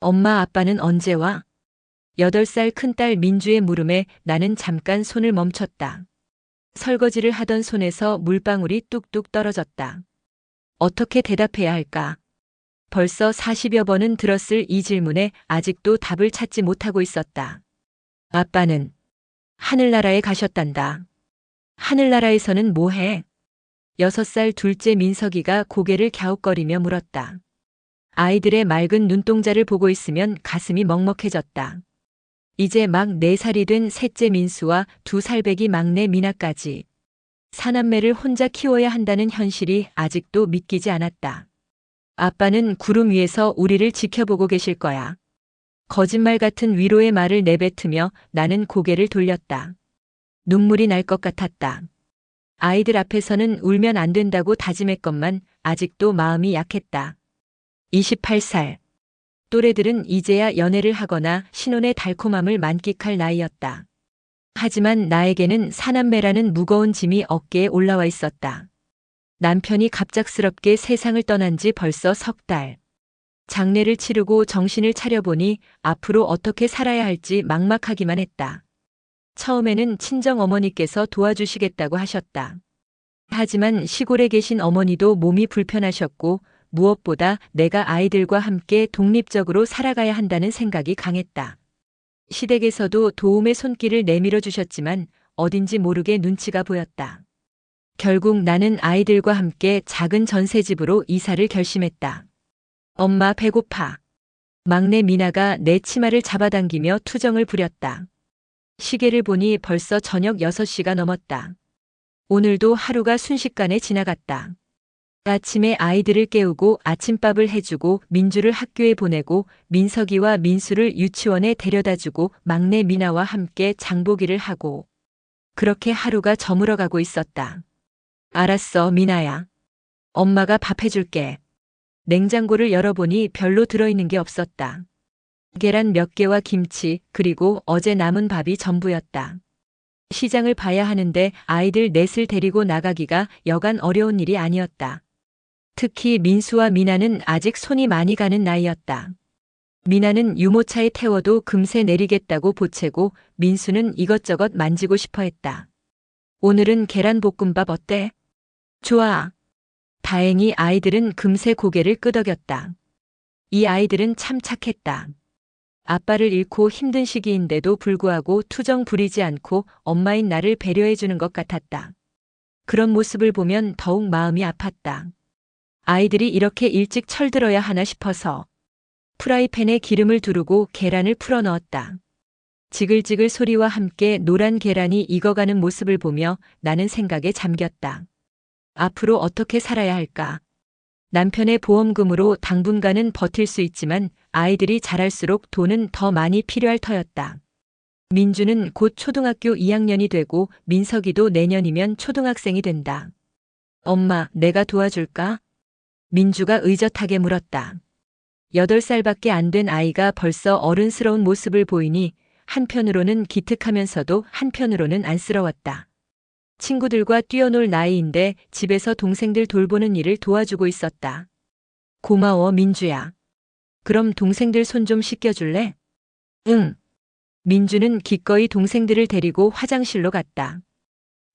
엄마 아빠는 언제 와? 8살 큰딸 민주의 물음에 나는 잠깐 손을 멈췄다. 설거지를 하던 손에서 물방울이 뚝뚝 떨어졌다. 어떻게 대답해야 할까? 벌써 40여 번은 들었을 이 질문에 아직도 답을 찾지 못하고 있었다. 아빠는 하늘나라에 가셨단다. 하늘나라에서는 뭐 해? 6살 둘째 민석이가 고개를 갸웃거리며 물었다. 아이들의 맑은 눈동자를 보고 있으면 가슴이 먹먹해졌다. 이제 막 4살이 된 셋째 민수와 2살배기 막내 미나까지 사남매를 혼자 키워야 한다는 현실이 아직도 믿기지 않았다. 아빠는 구름 위에서 우리를 지켜보고 계실 거야. 거짓말 같은 위로의 말을 내뱉으며 나는 고개를 돌렸다. 눈물이 날 것 같았다. 아이들 앞에서는 울면 안 된다고 다짐했건만 아직도 마음이 약했다. 28살. 또래들은 이제야 연애를 하거나 신혼의 달콤함을 만끽할 나이였다. 하지만 나에게는 사남매라는 무거운 짐이 어깨에 올라와 있었다. 남편이 갑작스럽게 세상을 떠난 지 벌써 3달. 장례를 치르고 정신을 차려보니 앞으로 어떻게 살아야 할지 막막하기만 했다. 처음에는 친정 어머니께서 도와주시겠다고 하셨다. 하지만 시골에 계신 어머니도 몸이 불편하셨고 무엇보다 내가 아이들과 함께 독립적으로 살아가야 한다는 생각이 강했다. 시댁에서도 도움의 손길을 내밀어 주셨지만 어딘지 모르게 눈치가 보였다. 결국 나는 아이들과 함께 작은 전셋집으로 이사를 결심했다. 엄마 배고파. 막내 미나가 내 치마를 잡아당기며 투정을 부렸다. 시계를 보니 벌써 저녁 6시가 넘었다. 오늘도 하루가 순식간에 지나갔다. 아침에 아이들을 깨우고 아침밥을 해주고 민주를 학교에 보내고 민석이와 민수를 유치원에 데려다주고 막내 미나와 함께 장보기를 하고 그렇게 하루가 저물어가고 있었다. 알았어, 미나야. 엄마가 밥 해줄게. 냉장고를 열어보니 별로 들어있는 게 없었다. 계란 몇 개와 김치, 그리고 어제 남은 밥이 전부였다. 시장을 봐야 하는데 아이들 넷을 데리고 나가기가 여간 어려운 일이 아니었다. 특히 민수와 미나는 아직 손이 많이 가는 나이였다. 미나는 유모차에 태워도 금세 내리겠다고 보채고 민수는 이것저것 만지고 싶어 했다. 오늘은 계란볶음밥 어때? 좋아. 다행히 아이들은 금세 고개를 끄덕였다. 이 아이들은 참 착했다. 아빠를 잃고 힘든 시기인데도 불구하고 투정 부리지 않고 엄마인 나를 배려해주는 것 같았다. 그런 모습을 보면 더욱 마음이 아팠다. 아이들이 이렇게 일찍 철들어야 하나 싶어서 프라이팬에 기름을 두르고 계란을 풀어 넣었다. 지글지글 소리와 함께 노란 계란이 익어가는 모습을 보며 나는 생각에 잠겼다. 앞으로 어떻게 살아야 할까? 남편의 보험금으로 당분간은 버틸 수 있지만 아이들이 자랄수록 돈은 더 많이 필요할 터였다. 민주는 곧 초등학교 2학년이 되고 민석이도 내년이면 초등학생이 된다. 엄마, 내가 도와줄까? 민주가 의젓하게 물었다. 8살밖에 안 된 아이가 벌써 어른스러운 모습을 보이니 한편으로는 기특하면서도 한편으로는 안쓰러웠다. 친구들과 뛰어놀 나이인데 집에서 동생들 돌보는 일을 도와주고 있었다. 고마워, 민주야. 그럼 동생들 손 좀 씻겨줄래? 응. 민주는 기꺼이 동생들을 데리고 화장실로 갔다.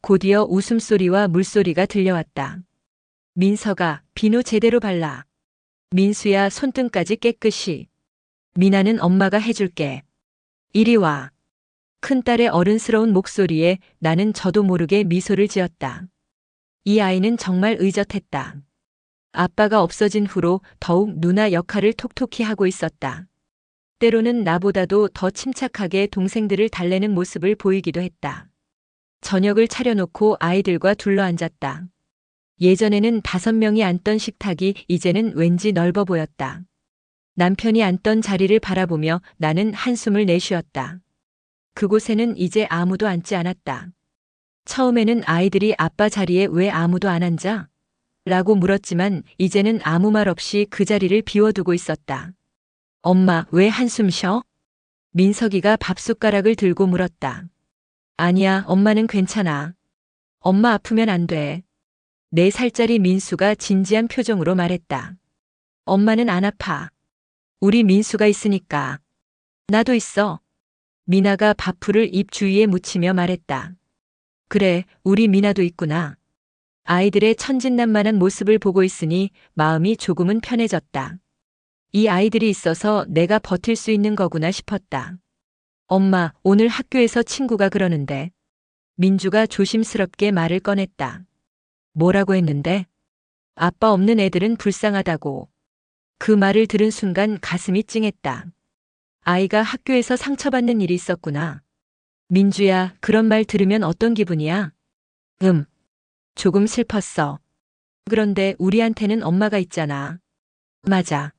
곧이어 웃음소리와 물소리가 들려왔다. 민석아, 비누 제대로 발라. 민수야, 손등까지 깨끗이. 미나는 엄마가 해줄게. 이리 와. 큰딸의 어른스러운 목소리에 나는 저도 모르게 미소를 지었다. 이 아이는 정말 의젓했다. 아빠가 없어진 후로 더욱 누나 역할을 톡톡히 하고 있었다. 때로는 나보다도 더 침착하게 동생들을 달래는 모습을 보이기도 했다. 저녁을 차려놓고 아이들과 둘러앉았다. 예전에는 5명이 앉던 식탁이 이제는 왠지 넓어 보였다. 남편이 앉던 자리를 바라보며 나는 한숨을 내쉬었다. 그곳에는 이제 아무도 앉지 않았다. 처음에는 아이들이 아빠 자리에 왜 아무도 안 앉아? 라고 물었지만 이제는 아무 말 없이 그 자리를 비워두고 있었다. 엄마, 왜 한숨 쉬어? 민석이가 밥숟가락을 들고 물었다. 아니야, 엄마는 괜찮아. 엄마 아프면 안 돼. 4살짜리 민수가 진지한 표정으로 말했다. 엄마는 안 아파. 우리 민수가 있으니까. 나도 있어. 미나가 밥풀을 입 주위에 묻히며 말했다. 그래, 우리 미나도 있구나. 아이들의 천진난만한 모습을 보고 있으니 마음이 조금은 편해졌다. 이 아이들이 있어서 내가 버틸 수 있는 거구나 싶었다. 엄마, 오늘 학교에서 친구가 그러는데. 민주가 조심스럽게 말을 꺼냈다. 뭐라고 했는데? 아빠 없는 애들은 불쌍하다고. 그 말을 들은 순간 가슴이 찡했다. 아이가 학교에서 상처받는 일이 있었구나. 민주야, 그런 말 들으면 어떤 기분이야? 조금 슬펐어. 그런데 우리한테는 엄마가 있잖아. 맞아.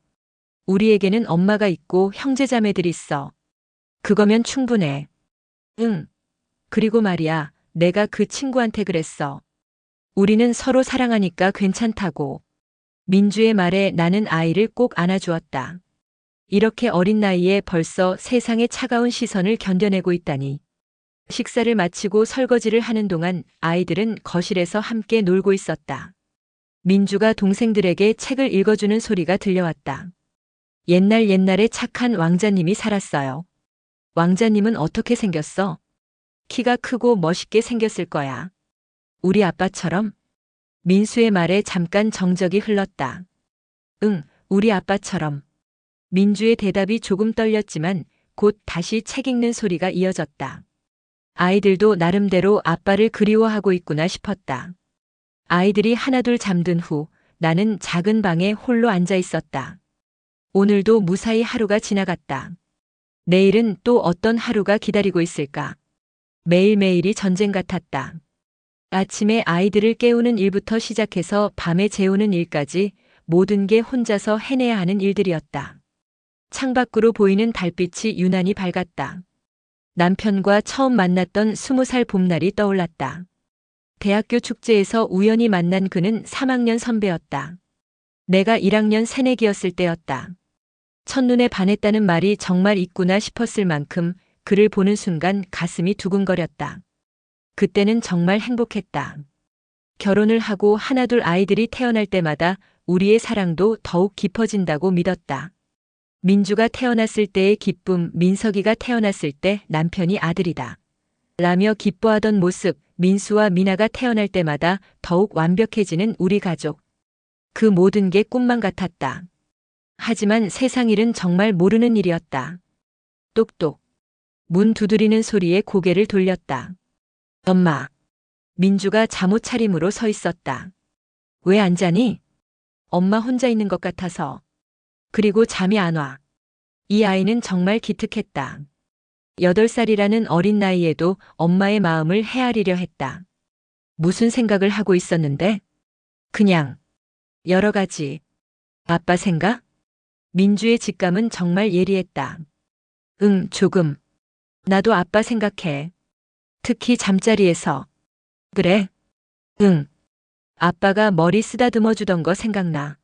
우리에게는 엄마가 있고 형제자매들이 있어. 그거면 충분해. 응. 그리고 말이야, 내가 그 친구한테 그랬어. 우리는 서로 사랑하니까 괜찮다고. 민주의 말에 나는 아이를 꼭 안아주었다. 이렇게 어린 나이에 벌써 세상의 차가운 시선을 견뎌내고 있다니. 식사를 마치고 설거지를 하는 동안 아이들은 거실에서 함께 놀고 있었다. 민주가 동생들에게 책을 읽어주는 소리가 들려왔다. 옛날에 착한 왕자님이 살았어요. 왕자님은 어떻게 생겼어? 키가 크고 멋있게 생겼을 거야. 우리 아빠처럼? 민수의 말에 잠깐 정적이 흘렀다. 응, 우리 아빠처럼. 민주의 대답이 조금 떨렸지만 곧 다시 책 읽는 소리가 이어졌다. 아이들도 나름대로 아빠를 그리워하고 있구나 싶었다. 아이들이 하나둘 잠든 후 나는 작은 방에 홀로 앉아 있었다. 오늘도 무사히 하루가 지나갔다. 내일은 또 어떤 하루가 기다리고 있을까? 매일매일이 전쟁 같았다. 아침에 아이들을 깨우는 일부터 시작해서 밤에 재우는 일까지 모든 게 혼자서 해내야 하는 일들이었다. 창밖으로 보이는 달빛이 유난히 밝았다. 남편과 처음 만났던 20살 봄날이 떠올랐다. 대학교 축제에서 우연히 만난 그는 3학년 선배였다. 내가 1학년 새내기였을 때였다. 첫눈에 반했다는 말이 정말 있구나 싶었을 만큼 그를 보는 순간 가슴이 두근거렸다. 그때는 정말 행복했다. 결혼을 하고 하나둘 아이들이 태어날 때마다 우리의 사랑도 더욱 깊어진다고 믿었다. 민주가 태어났을 때의 기쁨, 민석이가 태어났을 때 남편이 아들이다. 라며 기뻐하던 모습, 민수와 미나가 태어날 때마다 더욱 완벽해지는 우리 가족. 그 모든 게 꿈만 같았다. 하지만 세상 일은 정말 모르는 일이었다. 똑똑. 문 두드리는 소리에 고개를 돌렸다. 엄마. 민주가 잠옷 차림으로 서 있었다. 왜 안 자니? 엄마 혼자 있는 것 같아서. 그리고 잠이 안 와. 이 아이는 정말 기특했다. 8살이라는 어린 나이에도 엄마의 마음을 헤아리려 했다. 무슨 생각을 하고 있었는데? 그냥 여러 가지. 아빠 생각? 민주의 직감은 정말 예리했다. 응, 조금. 나도 아빠 생각해. 특히 잠자리에서. 그래? 응. 아빠가 머리 쓰다듬어 주던 거 생각나.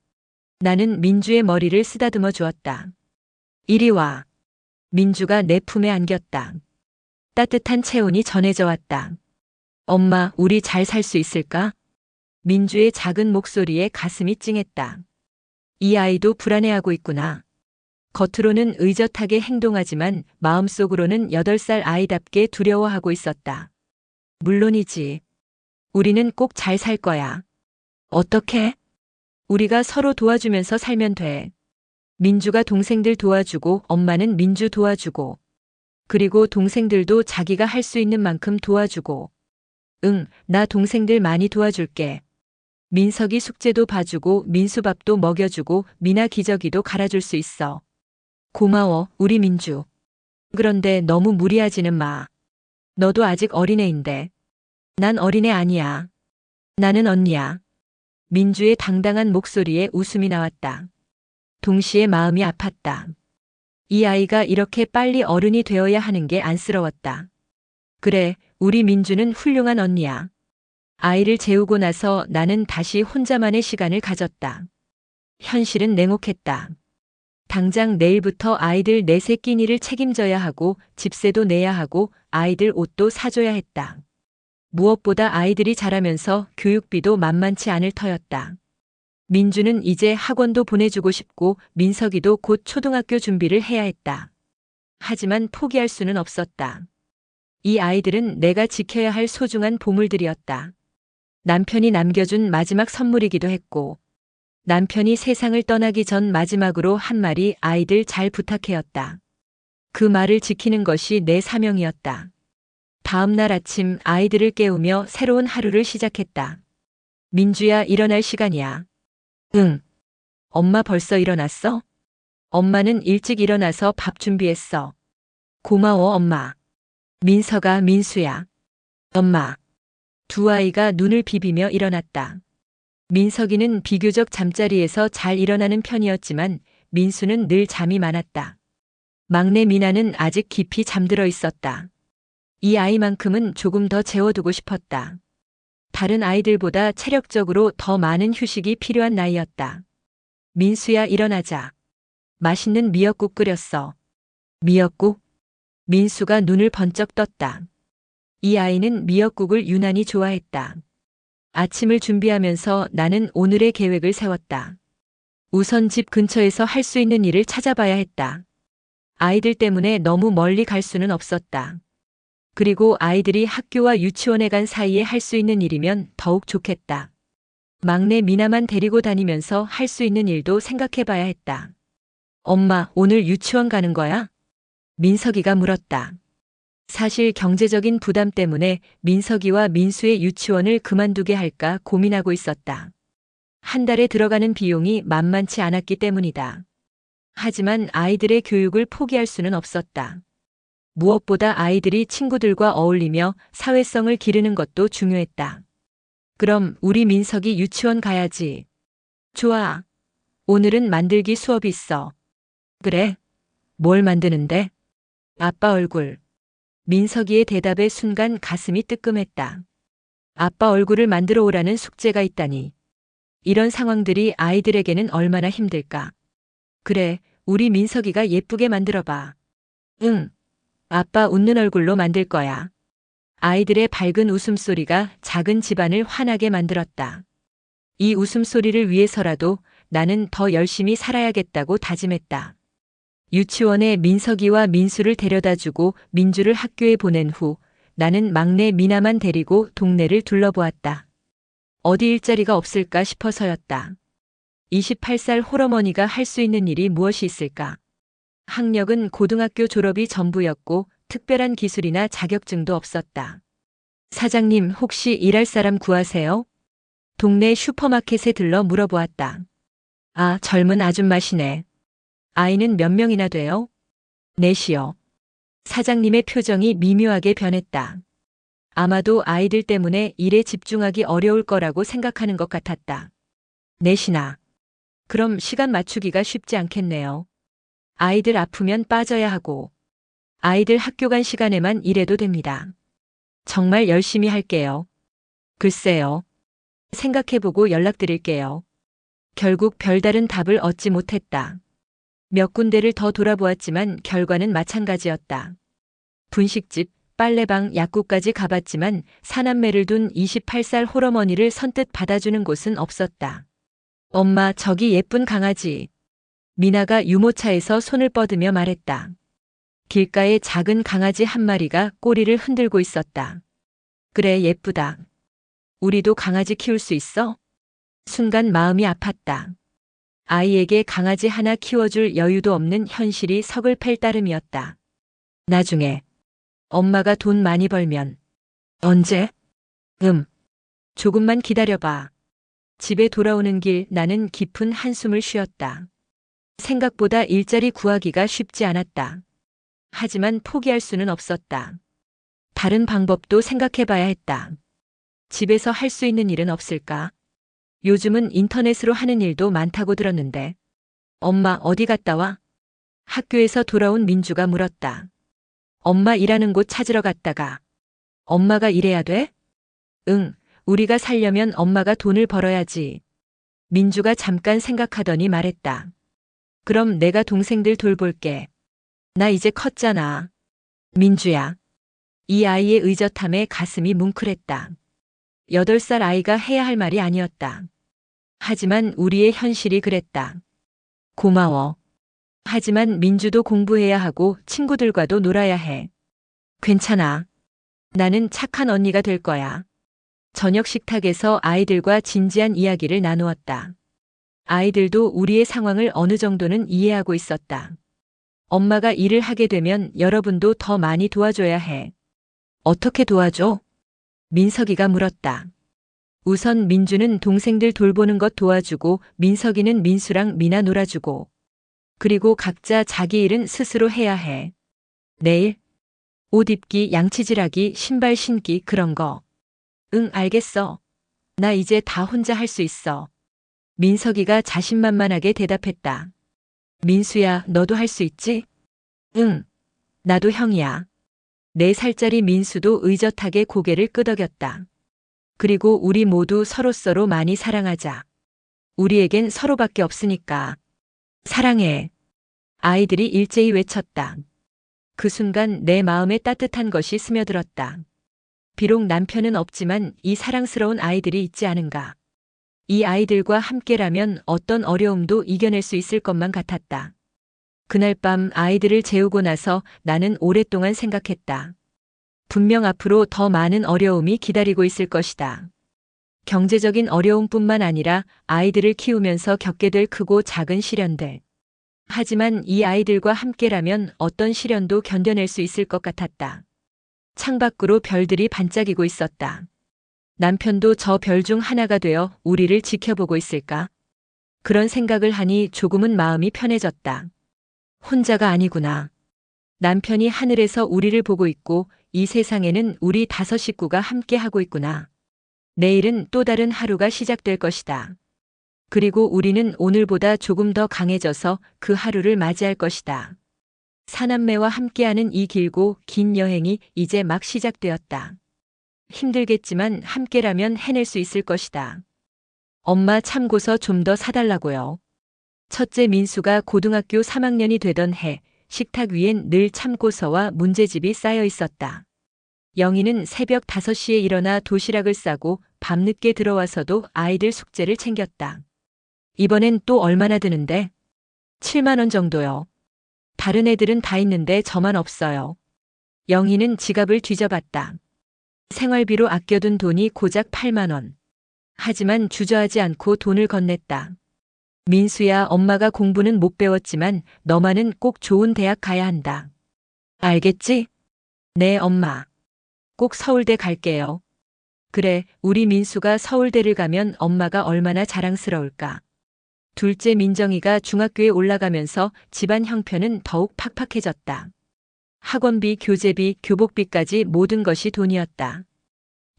나는 민주의 머리를 쓰다듬어 주었다. 이리 와. 민주가 내 품에 안겼다. 따뜻한 체온이 전해져 왔다. 엄마, 우리 잘 살 수 있을까? 민주의 작은 목소리에 가슴이 찡했다. 이 아이도 불안해하고 있구나. 겉으로는 의젓하게 행동하지만 마음속으로는 8살 아이답게 두려워하고 있었다. 물론이지. 우리는 꼭 잘 살 거야. 어떻게? 우리가 서로 도와주면서 살면 돼. 민주가 동생들 도와주고 엄마는 민주 도와주고. 그리고 동생들도 자기가 할 수 있는 만큼 도와주고. 응, 나 동생들 많이 도와줄게. 민석이 숙제도 봐주고 민수밥도 먹여주고 미나 기저귀도 갈아줄 수 있어. 고마워, 우리 민주. 그런데 너무 무리하지는 마. 너도 아직 어린애인데. 난 어린애 아니야. 나는 언니야. 민주의 당당한 목소리에 웃음이 나왔다. 동시에 마음이 아팠다. 이 아이가 이렇게 빨리 어른이 되어야 하는 게 안쓰러웠다. 그래, 우리 민주는 훌륭한 언니야. 아이를 재우고 나서 나는 다시 혼자만의 시간을 가졌다. 현실은 냉혹했다. 당장 내일부터 아이들 넷의 끼니를 책임져야 하고 집세도 내야 하고 아이들 옷도 사줘야 했다. 무엇보다 아이들이 자라면서 교육비도 만만치 않을 터였다. 민주는 이제 학원도 보내주고 싶고 민석이도 곧 초등학교 준비를 해야 했다. 하지만 포기할 수는 없었다. 이 아이들은 내가 지켜야 할 소중한 보물들이었다. 남편이 남겨준 마지막 선물이기도 했고, 남편이 세상을 떠나기 전 마지막으로 한 말이 아이들 잘 부탁해였다. 그 말을 지키는 것이 내 사명이었다. 다음 날 아침 아이들을 깨우며 새로운 하루를 시작했다. 민주야, 일어날 시간이야. 응. 엄마 벌써 일어났어? 엄마는 일찍 일어나서 밥 준비했어. 고마워, 엄마. 민서가, 민수야. 엄마. 두 아이가 눈을 비비며 일어났다. 민석이는 비교적 잠자리에서 잘 일어나는 편이었지만 민수는 늘 잠이 많았다. 막내 미나는 아직 깊이 잠들어 있었다. 이 아이만큼은 조금 더 재워두고 싶었다. 다른 아이들보다 체력적으로 더 많은 휴식이 필요한 나이였다. 민수야, 일어나자. 맛있는 미역국 끓였어. 미역국? 민수가 눈을 번쩍 떴다. 이 아이는 미역국을 유난히 좋아했다. 아침을 준비하면서 나는 오늘의 계획을 세웠다. 우선 집 근처에서 할 수 있는 일을 찾아봐야 했다. 아이들 때문에 너무 멀리 갈 수는 없었다. 그리고 아이들이 학교와 유치원에 간 사이에 할 수 있는 일이면 더욱 좋겠다. 막내 미나만 데리고 다니면서 할 수 있는 일도 생각해 봐야 했다. 엄마, 오늘 유치원 가는 거야? 민석이가 물었다. 사실 경제적인 부담 때문에 민석이와 민수의 유치원을 그만두게 할까 고민하고 있었다. 한 달에 들어가는 비용이 만만치 않았기 때문이다. 하지만 아이들의 교육을 포기할 수는 없었다. 무엇보다 아이들이 친구들과 어울리며 사회성을 기르는 것도 중요했다. 그럼 우리 민석이 유치원 가야지. 좋아. 오늘은 만들기 수업이 있어. 그래. 뭘 만드는데? 아빠 얼굴. 민석이의 대답에 순간 가슴이 뜨끔했다. 아빠 얼굴을 만들어 오라는 숙제가 있다니. 이런 상황들이 아이들에게는 얼마나 힘들까. 그래, 우리 민석이가 예쁘게 만들어봐. 응. 아빠 웃는 얼굴로 만들 거야. 아이들의 밝은 웃음소리가 작은 집안을 환하게 만들었다. 이 웃음소리를 위해서라도 나는 더 열심히 살아야겠다고 다짐했다. 유치원에 민석이와 민수를 데려다주고 민주를 학교에 보낸 후 나는 막내 미나만 데리고 동네를 둘러보았다. 어디 일자리가 없을까 싶어서였다. 28살 홀어머니가 할 수 있는 일이 무엇이 있을까? 학력은 고등학교 졸업이 전부였고 특별한 기술이나 자격증도 없었다. 사장님, 혹시 일할 사람 구하세요? 동네 슈퍼마켓에 들러 물어보았다. 아, 젊은 아줌마시네. 아이는 몇 명이나 돼요? 넷이요. 사장님의 표정이 미묘하게 변했다. 아마도 아이들 때문에 일에 집중하기 어려울 거라고 생각하는 것 같았다. 넷이나. 그럼 시간 맞추기가 쉽지 않겠네요. 아이들 아프면 빠져야 하고, 아이들 학교 간 시간에만 일해도 됩니다. 정말 열심히 할게요. 글쎄요. 생각해보고 연락드릴게요. 결국 별다른 답을 얻지 못했다. 몇 군데를 더 돌아보았지만 결과는 마찬가지였다. 분식집, 빨래방, 약국까지 가봤지만 사남매를 둔 28살 홀어머니를 선뜻 받아주는 곳은 없었다. 엄마, 저기 예쁜 강아지. 미나가 유모차에서 손을 뻗으며 말했다. 길가에 작은 강아지 한 마리가 꼬리를 흔들고 있었다. 그래, 예쁘다. 우리도 강아지 키울 수 있어? 순간 마음이 아팠다. 아이에게 강아지 하나 키워줄 여유도 없는 현실이 석을 팰 따름이었다. 나중에 엄마가 돈 많이 벌면. 언제? 조금만 기다려봐. 집에 돌아오는 길 나는 깊은 한숨을 쉬었다. 생각보다 일자리 구하기가 쉽지 않았다. 하지만 포기할 수는 없었다. 다른 방법도 생각해봐야 했다. 집에서 할 수 있는 일은 없을까? 요즘은 인터넷으로 하는 일도 많다고 들었는데. 엄마, 어디 갔다 와? 학교에서 돌아온 민주가 물었다. 엄마 일하는 곳 찾으러 갔다가. 엄마가 일해야 돼? 응, 우리가 살려면 엄마가 돈을 벌어야지. 민주가 잠깐 생각하더니 말했다. 그럼 내가 동생들 돌볼게. 나 이제 컸잖아. 민주야. 이 아이의 의젓함에 가슴이 뭉클했다. 8살 아이가 해야 할 말이 아니었다. 하지만 우리의 현실이 그랬다. 고마워. 하지만 민주도 공부해야 하고 친구들과도 놀아야 해. 괜찮아. 나는 착한 언니가 될 거야. 저녁 식탁에서 아이들과 진지한 이야기를 나누었다. 아이들도 우리의 상황을 어느 정도는 이해하고 있었다. 엄마가 일을 하게 되면 여러분도 더 많이 도와줘야 해. 어떻게 도와줘? 민석이가 물었다. 우선 민주는 동생들 돌보는 것 도와주고 민석이는 민수랑 미나 놀아주고 그리고 각자 자기 일은 스스로 해야 해. 내일 옷 입기, 양치질하기, 신발 신기 그런 거. 응, 알겠어. 나 이제 다 혼자 할 수 있어. 민석이가 자신만만하게 대답했다. 민수야, 너도 할 수 있지? 응. 나도 형이야. 4살짜리 민수도 의젓하게 고개를 끄덕였다. 그리고 우리 모두 서로서로 많이 사랑하자. 우리에겐 서로밖에 없으니까. 사랑해. 아이들이 일제히 외쳤다. 그 순간 내 마음에 따뜻한 것이 스며들었다. 비록 남편은 없지만 이 사랑스러운 아이들이 있지 않은가. 이 아이들과 함께라면 어떤 어려움도 이겨낼 수 있을 것만 같았다. 그날 밤 아이들을 재우고 나서 나는 오랫동안 생각했다. 분명 앞으로 더 많은 어려움이 기다리고 있을 것이다. 경제적인 어려움뿐만 아니라 아이들을 키우면서 겪게 될 크고 작은 시련들. 하지만 이 아이들과 함께라면 어떤 시련도 견뎌낼 수 있을 것 같았다. 창밖으로 별들이 반짝이고 있었다. 남편도 저 별 중 하나가 되어 우리를 지켜보고 있을까? 그런 생각을 하니 조금은 마음이 편해졌다. 혼자가 아니구나. 남편이 하늘에서 우리를 보고 있고 이 세상에는 우리 5 식구가 함께 하고 있구나. 내일은 또 다른 하루가 시작될 것이다. 그리고 우리는 오늘보다 조금 더 강해져서 그 하루를 맞이할 것이다. 사남매와 함께하는 이 길고 긴 여행이 이제 막 시작되었다. 힘들겠지만 함께라면 해낼 수 있을 것이다. 엄마 참고서 좀 더 사달라고요. 첫째 민수가 고등학교 3학년이 되던 해 식탁 위엔 늘 참고서와 문제집이 쌓여 있었다. 영희는 새벽 5시에 일어나 도시락을 싸고 밤늦게 들어와서도 아이들 숙제를 챙겼다. 이번엔 또 얼마나 드는데? 7만 원 정도요. 다른 애들은 다 있는데 저만 없어요. 영희는 지갑을 뒤져봤다. 생활비로 아껴둔 돈이 고작 8만 원. 하지만 주저하지 않고 돈을 건넸다. 민수야, 엄마가 공부는 못 배웠지만 너만은 꼭 좋은 대학 가야 한다. 알겠지? 네, 엄마. 꼭 서울대 갈게요. 그래, 우리 민수가 서울대를 가면 엄마가 얼마나 자랑스러울까. 둘째 민정이가 중학교에 올라가면서 집안 형편은 더욱 팍팍해졌다. 학원비, 교재비, 교복비까지 모든 것이 돈이었다.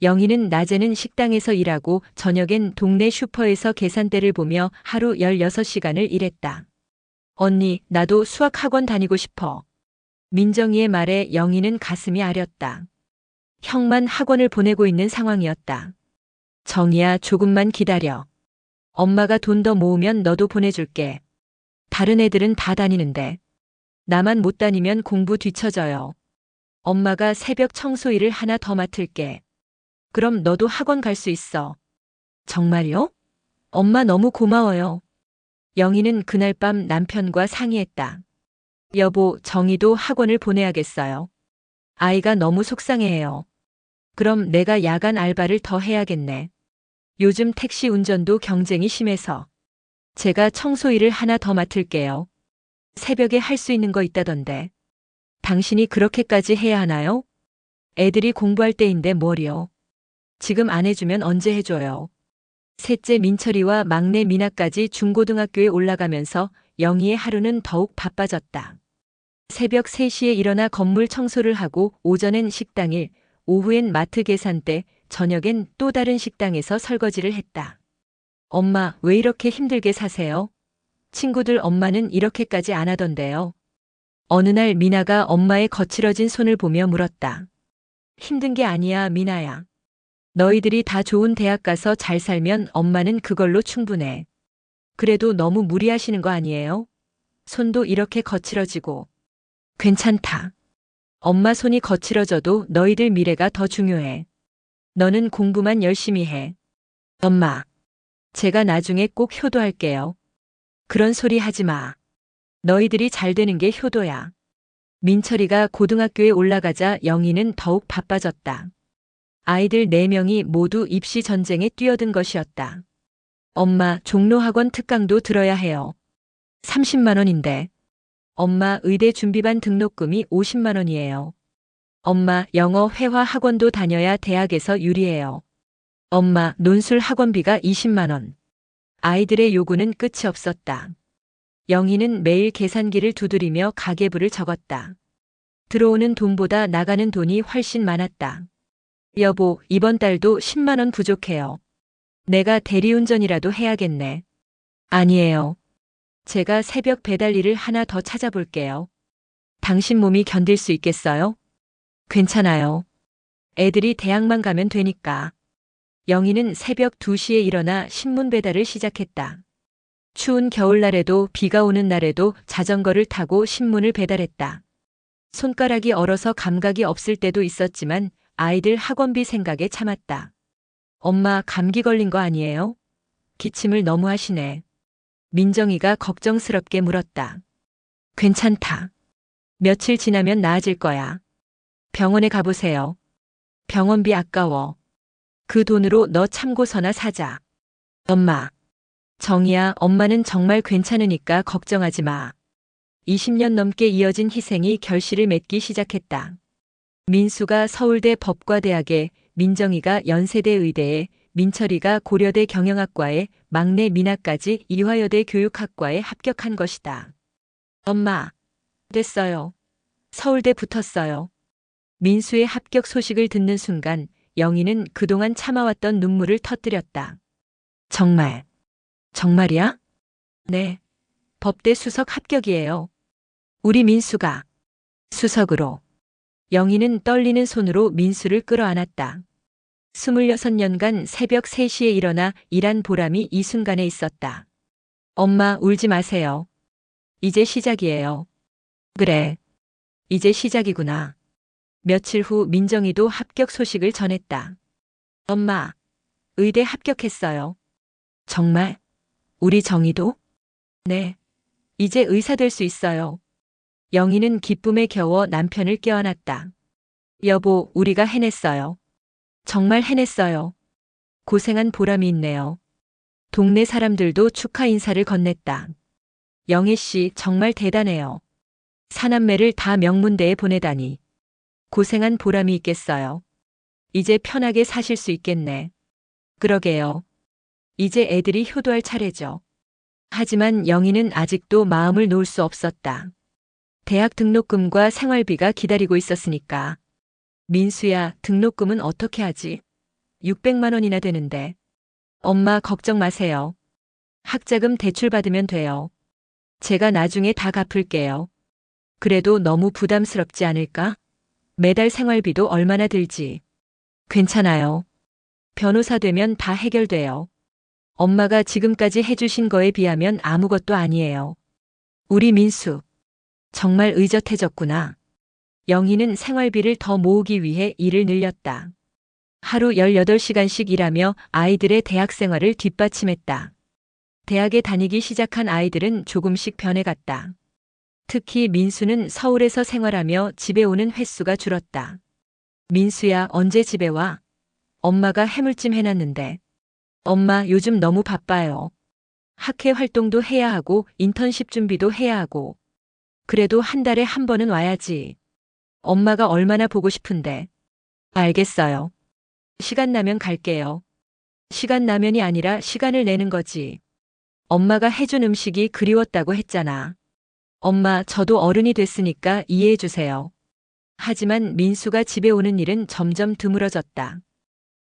영희는 낮에는 식당에서 일하고 저녁엔 동네 슈퍼에서 계산대를 보며 하루 16시간을 일했다. 언니, 나도 수학학원 다니고 싶어. 민정이의 말에 영희는 가슴이 아렸다. 형만 학원을 보내고 있는 상황이었다. 정희야, 조금만 기다려. 엄마가 돈 더 모으면 너도 보내줄게. 다른 애들은 다 다니는데. 나만 못 다니면 공부 뒤처져요. 엄마가 새벽 청소 일을 하나 더 맡을게. 그럼 너도 학원 갈 수 있어. 정말요? 엄마 너무 고마워요. 영희는 그날 밤 남편과 상의했다. 여보, 정희도 학원을 보내야겠어요. 아이가 너무 속상해해요. 그럼 내가 야간 알바를 더 해야겠네. 요즘 택시 운전도 경쟁이 심해서. 제가 청소 일을 하나 더 맡을게요. 새벽에 할 수 있는 거 있다던데. 당신이 그렇게까지 해야 하나요? 애들이 공부할 때인데 뭘요. 지금 안 해주면 언제 해줘요. 셋째 민철이와 막내 미나까지 중고등학교에 올라가면서 영희의 하루는 더욱 바빠졌다. 새벽 3시에 일어나 건물 청소를 하고 오전엔 식당일, 오후엔 마트 계산대, 저녁엔 또 다른 식당에서 설거지를 했다. 엄마, 왜 이렇게 힘들게 사세요? 친구들 엄마는 이렇게까지 안 하던데요. 어느 날 미나가 엄마의 거칠어진 손을 보며 물었다. 힘든 게 아니야, 미나야. 너희들이 다 좋은 대학 가서 잘 살면 엄마는 그걸로 충분해. 그래도 너무 무리하시는 거 아니에요? 손도 이렇게 거칠어지고. 괜찮다. 엄마 손이 거칠어져도 너희들 미래가 더 중요해. 너는 공부만 열심히 해. 엄마. 제가 나중에 꼭 효도할게요. 그런 소리 하지 마. 너희들이 잘 되는 게 효도야. 민철이가 고등학교에 올라가자 영희는 더욱 바빠졌다. 아이들 4명이 모두 입시 전쟁에 뛰어든 것이었다. 엄마, 종로학원 특강도 들어야 해요. 30만 원인데. 엄마, 의대 준비반 등록금이 50만 원이에요. 엄마, 영어 회화 학원도 다녀야 대학에서 유리해요. 엄마, 논술 학원비가 20만 원. 아이들의 요구는 끝이 없었다. 영희는 매일 계산기를 두드리며 가계부를 적었다. 들어오는 돈보다 나가는 돈이 훨씬 많았다. 여보, 이번 달도 10만 원 부족해요. 내가 대리운전이라도 해야겠네. 아니에요. 제가 새벽 배달 일을 하나 더 찾아볼게요. 당신 몸이 견딜 수 있겠어요? 괜찮아요. 애들이 대학만 가면 되니까. 영희는 새벽 2시에 일어나 신문 배달을 시작했다. 추운 겨울날에도 비가 오는 날에도 자전거를 타고 신문을 배달했다. 손가락이 얼어서 감각이 없을 때도 있었지만 아이들 학원비 생각에 참았다. 엄마, 감기 걸린 거 아니에요? 기침을 너무 하시네. 민정이가 걱정스럽게 물었다. 괜찮다. 며칠 지나면 나아질 거야. 병원에 가보세요. 병원비 아까워. 그 돈으로 너 참고서나 사자. 엄마. 정희야, 엄마는 정말 괜찮으니까 걱정하지 마. 20년 넘게 이어진 희생이 결실을 맺기 시작했다. 민수가 서울대 법과대학에, 민정이가 연세대 의대에, 민철이가 고려대 경영학과에, 막내 미나까지 이화여대 교육학과에 합격한 것이다. 엄마, 됐어요. 서울대 붙었어요. 민수의 합격 소식을 듣는 순간 영희는 그동안 참아왔던 눈물을 터뜨렸다. 정말, 정말이야? 네. 법대 수석 합격이에요. 우리 민수가 수석으로. 영희는 떨리는 손으로 민수를 끌어안았다. 26년간 새벽 3시에 일어나 일한 보람이 이 순간에 있었다. 엄마, 울지 마세요. 이제 시작이에요. 그래. 이제 시작이구나. 며칠 후 민정이도 합격 소식을 전했다. 엄마, 의대 합격했어요. 정말? 우리 정희도? 네. 이제 의사 될 수 있어요. 영희는 기쁨에 겨워 남편을 껴안았다. 여보, 우리가 해냈어요. 정말 해냈어요. 고생한 보람이 있네요. 동네 사람들도 축하 인사를 건넸다. 영희 씨 정말 대단해요. 사남매를 다 명문대에 보내다니. 고생한 보람이 있겠어요. 이제 편하게 사실 수 있겠네. 그러게요. 이제 애들이 효도할 차례죠. 하지만 영희는 아직도 마음을 놓을 수 없었다. 대학 등록금과 생활비가 기다리고 있었으니까. 민수야, 등록금은 어떻게 하지? 600만 원이나 되는데. 엄마, 걱정 마세요. 학자금 대출 받으면 돼요. 제가 나중에 다 갚을게요. 그래도 너무 부담스럽지 않을까? 매달 생활비도 얼마나 들지? 괜찮아요. 변호사 되면 다 해결돼요. 엄마가 지금까지 해주신 거에 비하면 아무것도 아니에요. 우리 민수. 정말 의젓해졌구나. 영희는 생활비를 더 모으기 위해 일을 늘렸다. 하루 18시간씩 일하며 아이들의 대학 생활을 뒷받침했다. 대학에 다니기 시작한 아이들은 조금씩 변해갔다. 특히 민수는 서울에서 생활하며 집에 오는 횟수가 줄었다. 민수야, 언제 집에 와? 엄마가 해물찜 해놨는데. 엄마, 요즘 너무 바빠요. 학회 활동도 해야 하고 인턴십 준비도 해야 하고. 그래도 한 달에 한 번은 와야지. 엄마가 얼마나 보고 싶은데. 알겠어요. 시간 나면 갈게요. 시간 나면이 아니라 시간을 내는 거지. 엄마가 해준 음식이 그리웠다고 했잖아. 엄마, 저도 어른이 됐으니까 이해해 주세요. 하지만 민수가 집에 오는 일은 점점 드물어졌다.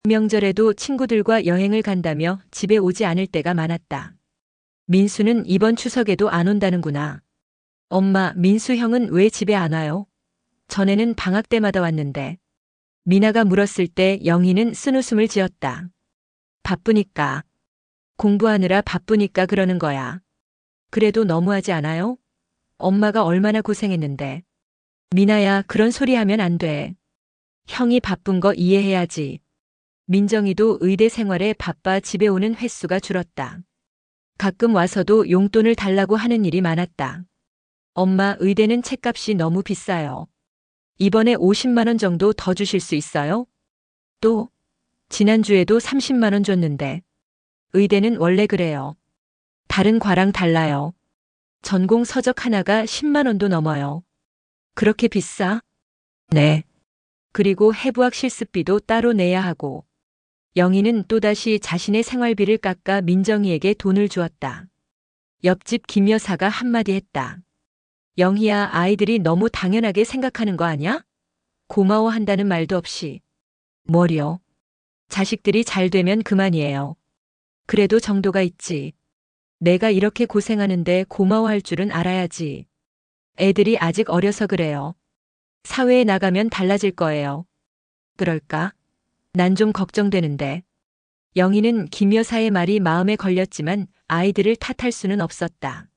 명절에도 친구들과 여행을 간다며 집에 오지 않을 때가 많았다. 민수는 이번 추석에도 안 온다는구나. 엄마, 민수 형은 왜 집에 안 와요? 전에는 방학 때마다 왔는데. 미나가 물었을 때 영희는 쓴웃음을 지었다. 바쁘니까. 공부하느라 바쁘니까 그러는 거야. 그래도 너무하지 않아요? 엄마가 얼마나 고생했는데. 미나야, 그런 소리 하면 안 돼. 형이 바쁜 거 이해해야지. 민정이도 의대 생활에 바빠 집에 오는 횟수가 줄었다. 가끔 와서도 용돈을 달라고 하는 일이 많았다. 엄마, 의대는 책값이 너무 비싸요. 이번에 50만 원 정도 더 주실 수 있어요? 또, 지난주에도 30만 원 줬는데. 의대는 원래 그래요. 다른 과랑 달라요. 전공 서적 하나가 10만 원도 넘어요. 그렇게 비싸? 네. 그리고 해부학 실습비도 따로 내야 하고. 영희는 또다시 자신의 생활비를 깎아 민정이에게 돈을 주었다. 옆집 김 여사가 한마디 했다. 영희야, 아이들이 너무 당연하게 생각하는 거 아냐? 고마워한다는 말도 없이. 뭐려? 자식들이 잘 되면 그만이에요. 그래도 정도가 있지. 내가 이렇게 고생하는데 고마워할 줄은 알아야지. 애들이 아직 어려서 그래요. 사회에 나가면 달라질 거예요. 그럴까? 난 좀 걱정되는데. 영희는 김 여사의 말이 마음에 걸렸지만 아이들을 탓할 수는 없었다.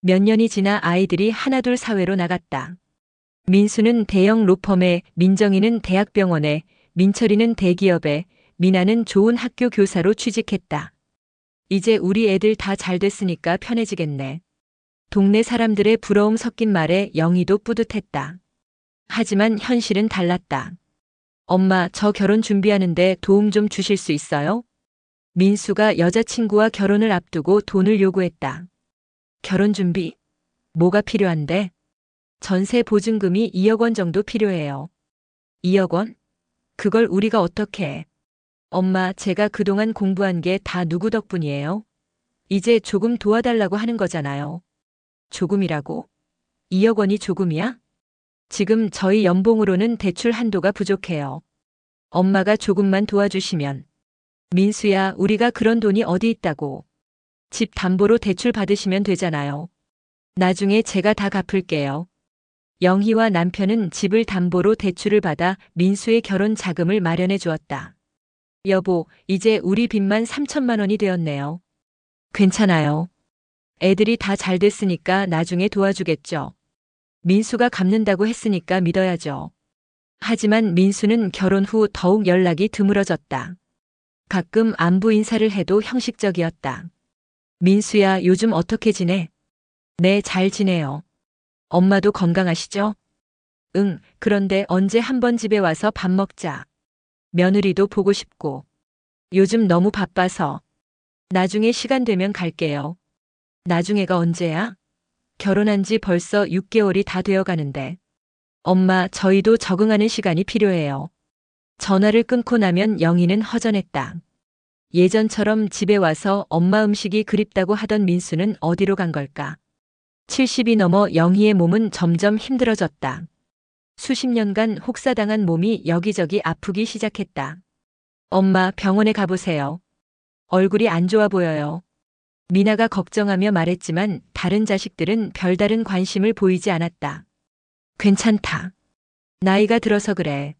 몇 년이 지나 아이들이 하나둘 사회로 나갔다. 민수는 대형 로펌에, 민정이는 대학병원에, 민철이는 대기업에, 미나는 좋은 학교 교사로 취직했다. 이제 우리 애들 다 잘 됐으니까 편해지겠네. 동네 사람들의 부러움 섞인 말에 영희도 뿌듯했다. 하지만 현실은 달랐다. 엄마, 저 결혼 준비하는데 도움 좀 주실 수 있어요? 민수가 여자친구와 결혼을 앞두고 돈을 요구했다. 결혼 준비? 뭐가 필요한데? 전세 보증금이 2억 원 정도 필요해요. 2억 원? 그걸 우리가 어떻게 해? 엄마, 제가 그동안 공부한 게 다 누구 덕분이에요? 이제 조금 도와달라고 하는 거잖아요. 조금이라고? 2억 원이 조금이야? 지금 저희 연봉으로는 대출 한도가 부족해요. 엄마가 조금만 도와주시면. 민수야, 우리가 그런 돈이 어디 있다고. 집 담보로 대출 받으시면 되잖아요. 나중에 제가 다 갚을게요. 영희와 남편은 집을 담보로 대출을 받아 민수의 결혼 자금을 마련해 주었다. 여보, 이제 우리 빚만 3천만 원이 되었네요. 괜찮아요. 애들이 다 잘 됐으니까 나중에 도와주겠죠. 민수가 갚는다고 했으니까 믿어야죠. 하지만 민수는 결혼 후 더욱 연락이 드물어졌다. 가끔 안부 인사를 해도 형식적이었다. 민수야, 요즘 어떻게 지내? 네, 잘 지내요. 엄마도 건강하시죠? 응, 그런데 언제 한번 집에 와서 밥 먹자. 며느리도 보고 싶고. 요즘 너무 바빠서. 나중에 시간 되면 갈게요. 나중에가 언제야? 결혼한 지 벌써 6개월이 다 되어 가는데. 엄마, 저희도 적응하는 시간이 필요해요. 전화를 끊고 나면 영희는 허전했다. 예전처럼 집에 와서 엄마 음식이 그립다고 하던 민수는 어디로 간 걸까? 70이 넘어 영희의 몸은 점점 힘들어졌다. 수십 년간 혹사당한 몸이 여기저기 아프기 시작했다. 엄마, 병원에 가보세요. 얼굴이 안 좋아 보여요. 미나가 걱정하며 말했지만 다른 자식들은 별다른 관심을 보이지 않았다. 괜찮다. 나이가 들어서 그래.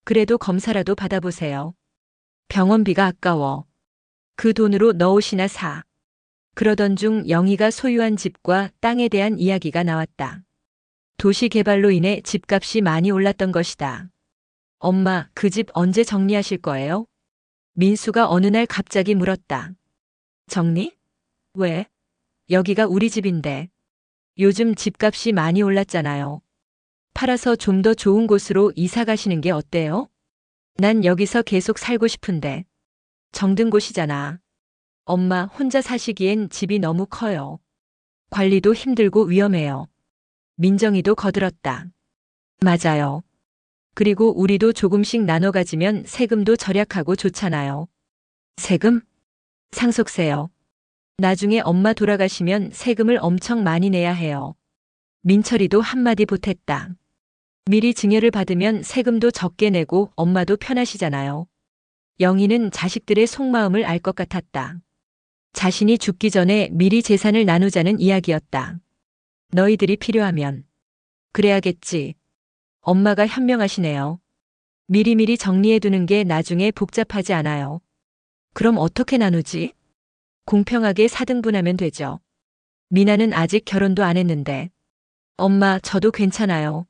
그래도 검사라도 받아보세요. 병원비가 아까워. 그 돈으로 너 옷이나 사. 그러던 중 영희가 소유한 집과 땅에 대한 이야기가 나왔다. 도시 개발로 인해 집값이 많이 올랐던 것이다. 엄마, 그 집 언제 정리하실 거예요? 민수가 어느 날 갑자기 물었다. 정리? 왜? 여기가 우리 집인데. 요즘 집값이 많이 올랐잖아요. 팔아서 좀 더 좋은 곳으로 이사 가시는 게 어때요? 난 여기서 계속 살고 싶은데. 정든 곳이잖아. 엄마, 혼자 사시기엔 집이 너무 커요. 관리도 힘들고 위험해요. 민정이도 거들었다. 맞아요. 그리고 우리도 조금씩 나눠 가지면 세금도 절약하고 좋잖아요. 세금? 상속세요. 나중에 엄마 돌아가시면 세금을 엄청 많이 내야 해요. 민철이도 한마디 보탰다. 미리 증여를 받으면 세금도 적게 내고 엄마도 편하시잖아요. 영희는 자식들의 속마음을 알 것 같았다. 자신이 죽기 전에 미리 재산을 나누자는 이야기였다. 너희들이 필요하면. 그래야겠지. 엄마가 현명하시네요. 미리미리 정리해두는 게 나중에 복잡하지 않아요. 그럼 어떻게 나누지? 공평하게 4등분하면 되죠. 미나는 아직 결혼도 안 했는데. 엄마, 저도 괜찮아요.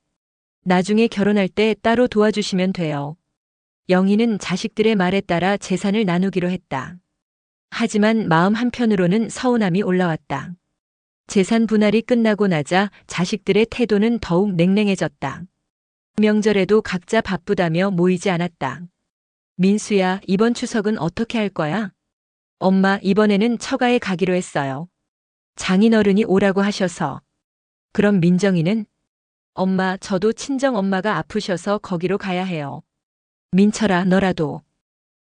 나중에 결혼할 때 따로 도와주시면 돼요. 영희는 자식들의 말에 따라 재산을 나누기로 했다. 하지만 마음 한편으로는 서운함이 올라왔다. 재산 분할이 끝나고 나자 자식들의 태도는 더욱 냉랭해졌다. 명절에도 각자 바쁘다며 모이지 않았다. 민수야, 이번 추석은 어떻게 할 거야? 엄마, 이번에는 처가에 가기로 했어요. 장인어른이 오라고 하셔서. 그럼 민정이는? 엄마, 저도 친정 엄마가 아프셔서 거기로 가야 해요. 민철아, 너라도.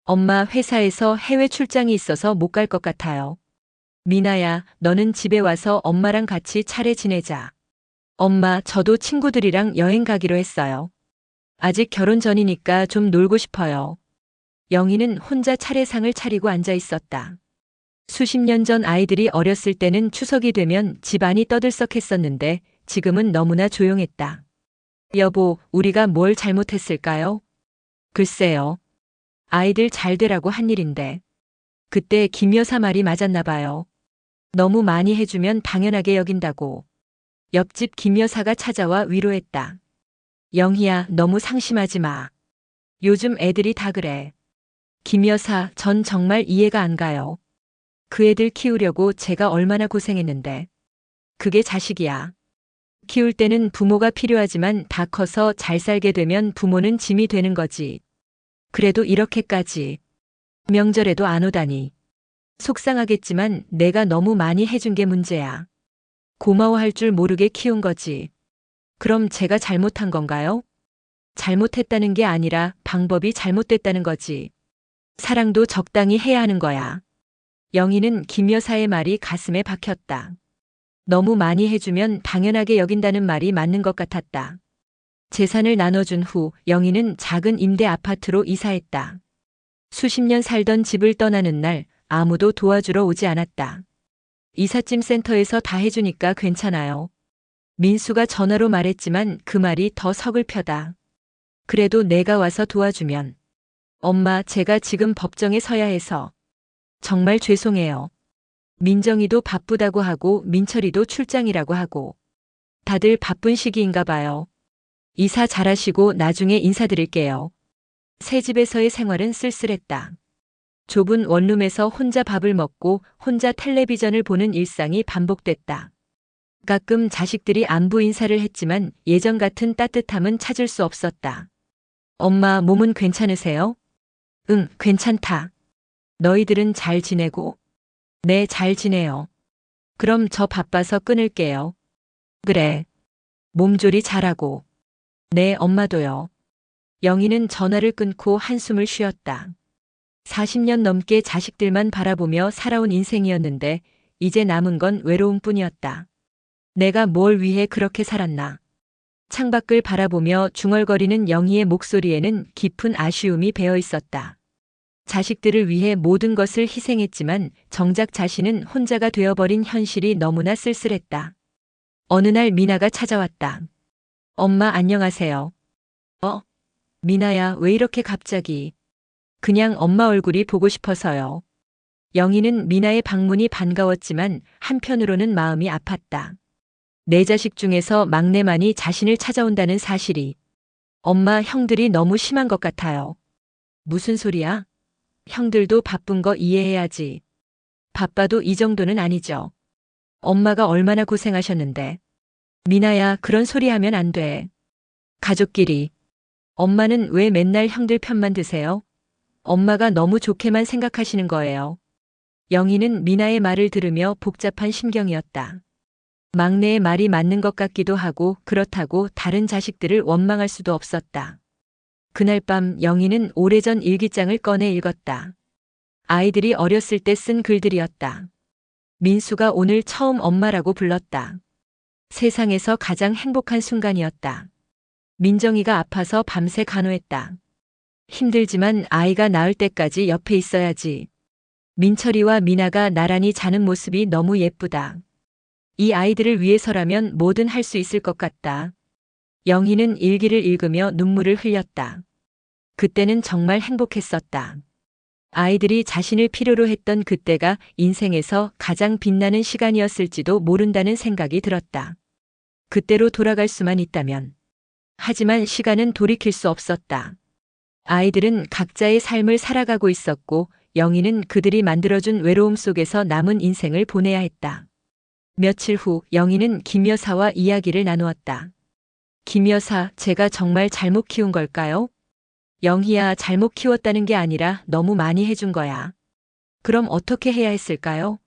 엄마, 회사에서 해외 출장이 있어서 못 갈 것 같아요. 미나야, 너는 집에 와서 엄마랑 같이 차례 지내자. 엄마, 저도 친구들이랑 여행 가기로 했어요. 아직 결혼 전이니까 좀 놀고 싶어요. 영희는 혼자 차례상을 차리고 앉아 있었다. 수십 년 전 아이들이 어렸을 때는 추석이 되면 집안이 떠들썩했었는데 지금은 너무나 조용했다. 여보, 우리가 뭘 잘못했을까요? 글쎄요. 아이들 잘 되라고 한 일인데. 그때 김 여사 말이 맞았나 봐요. 너무 많이 해주면 당연하게 여긴다고. 옆집 김 여사가 찾아와 위로했다. 영희야, 너무 상심하지 마. 요즘 애들이 다 그래. 김 여사, 전 정말 이해가 안 가요. 그 애들 키우려고 제가 얼마나 고생했는데. 그게 자식이야. 키울 때는 부모가 필요하지만 다 커서 잘 살게 되면 부모는 짐이 되는 거지. 그래도 이렇게까지. 명절에도 안 오다니. 속상하겠지만 내가 너무 많이 해준 게 문제야. 고마워할 줄 모르게 키운 거지. 그럼 제가 잘못한 건가요? 잘못했다는 게 아니라 방법이 잘못됐다는 거지. 사랑도 적당히 해야 하는 거야. 영희는 김 여사의 말이 가슴에 박혔다. 너무 많이 해주면 당연하게 여긴다는 말이 맞는 것 같았다. 재산을 나눠준 후 영희는 작은 임대 아파트로 이사했다. 수십 년 살던 집을 떠나는 날 아무도 도와주러 오지 않았다. 이삿짐 센터에서 다 해주니까 괜찮아요. 민수가 전화로 말했지만 그 말이 더 서글프다. 그래도 내가 와서 도와주면. 엄마, 제가 지금 법정에 서야 해서. 정말 죄송해요. 민정이도 바쁘다고 하고 민철이도 출장이라고 하고. 다들 바쁜 시기인가 봐요. 이사 잘하시고 나중에 인사드릴게요. 새 집에서의 생활은 쓸쓸했다. 좁은 원룸에서 혼자 밥을 먹고 혼자 텔레비전을 보는 일상이 반복됐다. 가끔 자식들이 안부 인사를 했지만 예전 같은 따뜻함은 찾을 수 없었다. 엄마, 몸은 괜찮으세요? 응, 괜찮다. 너희들은 잘 지내고? 네, 잘 지내요. 그럼 저 바빠서 끊을게요. 그래. 몸조리 잘하고. 네, 엄마도요. 영희는 전화를 끊고 한숨을 쉬었다. 40년 넘게 자식들만 바라보며 살아온 인생이었는데 이제 남은 건 외로움뿐이었다. 내가 뭘 위해 그렇게 살았나. 창밖을 바라보며 중얼거리는 영희의 목소리에는 깊은 아쉬움이 배어 있었다. 자식들을 위해 모든 것을 희생했지만 정작 자신은 혼자가 되어버린 현실이 너무나 쓸쓸했다. 어느 날 미나가 찾아왔다. 엄마, 안녕하세요. 미나야, 왜 이렇게 갑자기? 그냥 엄마 얼굴이 보고 싶어서요. 영희는 미나의 방문이 반가웠지만 한편으로는 마음이 아팠다. 네 자식 중에서 막내만이 자신을 찾아온다는 사실이. 엄마, 형들이 너무 심한 것 같아요. 무슨 소리야? 형들도 바쁜 거 이해해야지. 바빠도 이 정도는 아니죠. 엄마가 얼마나 고생하셨는데. 미나야, 그런 소리 하면 안 돼. 가족끼리. 엄마는 왜 맨날 형들 편만 드세요? 엄마가 너무 좋게만 생각하시는 거예요. 영희는 미나의 말을 들으며 복잡한 심경이었다. 막내의 말이 맞는 것 같기도 하고 그렇다고 다른 자식들을 원망할 수도 없었다. 그날 밤 영희는 오래전 일기장을 꺼내 읽었다. 아이들이 어렸을 때 쓴 글들이었다. 민수가 오늘 처음 엄마라고 불렀다. 세상에서 가장 행복한 순간이었다. 민정이가 아파서 밤새 간호했다. 힘들지만 아이가 나을 때까지 옆에 있어야지. 민철이와 미나가 나란히 자는 모습이 너무 예쁘다. 이 아이들을 위해서라면 뭐든 할 수 있을 것 같다. 영희는 일기를 읽으며 눈물을 흘렸다. 그때는 정말 행복했었다. 아이들이 자신을 필요로 했던 그때가 인생에서 가장 빛나는 시간이었을지도 모른다는 생각이 들었다. 그때로 돌아갈 수만 있다면. 하지만 시간은 돌이킬 수 없었다. 아이들은 각자의 삶을 살아가고 있었고 영희는 그들이 만들어준 외로움 속에서 남은 인생을 보내야 했다. 며칠 후 영희는 김 여사와 이야기를 나누었다. 김 여사, 제가 정말 잘못 키운 걸까요? 영희야, 잘못 키웠다는 게 아니라 너무 많이 해준 거야. 그럼 어떻게 해야 했을까요?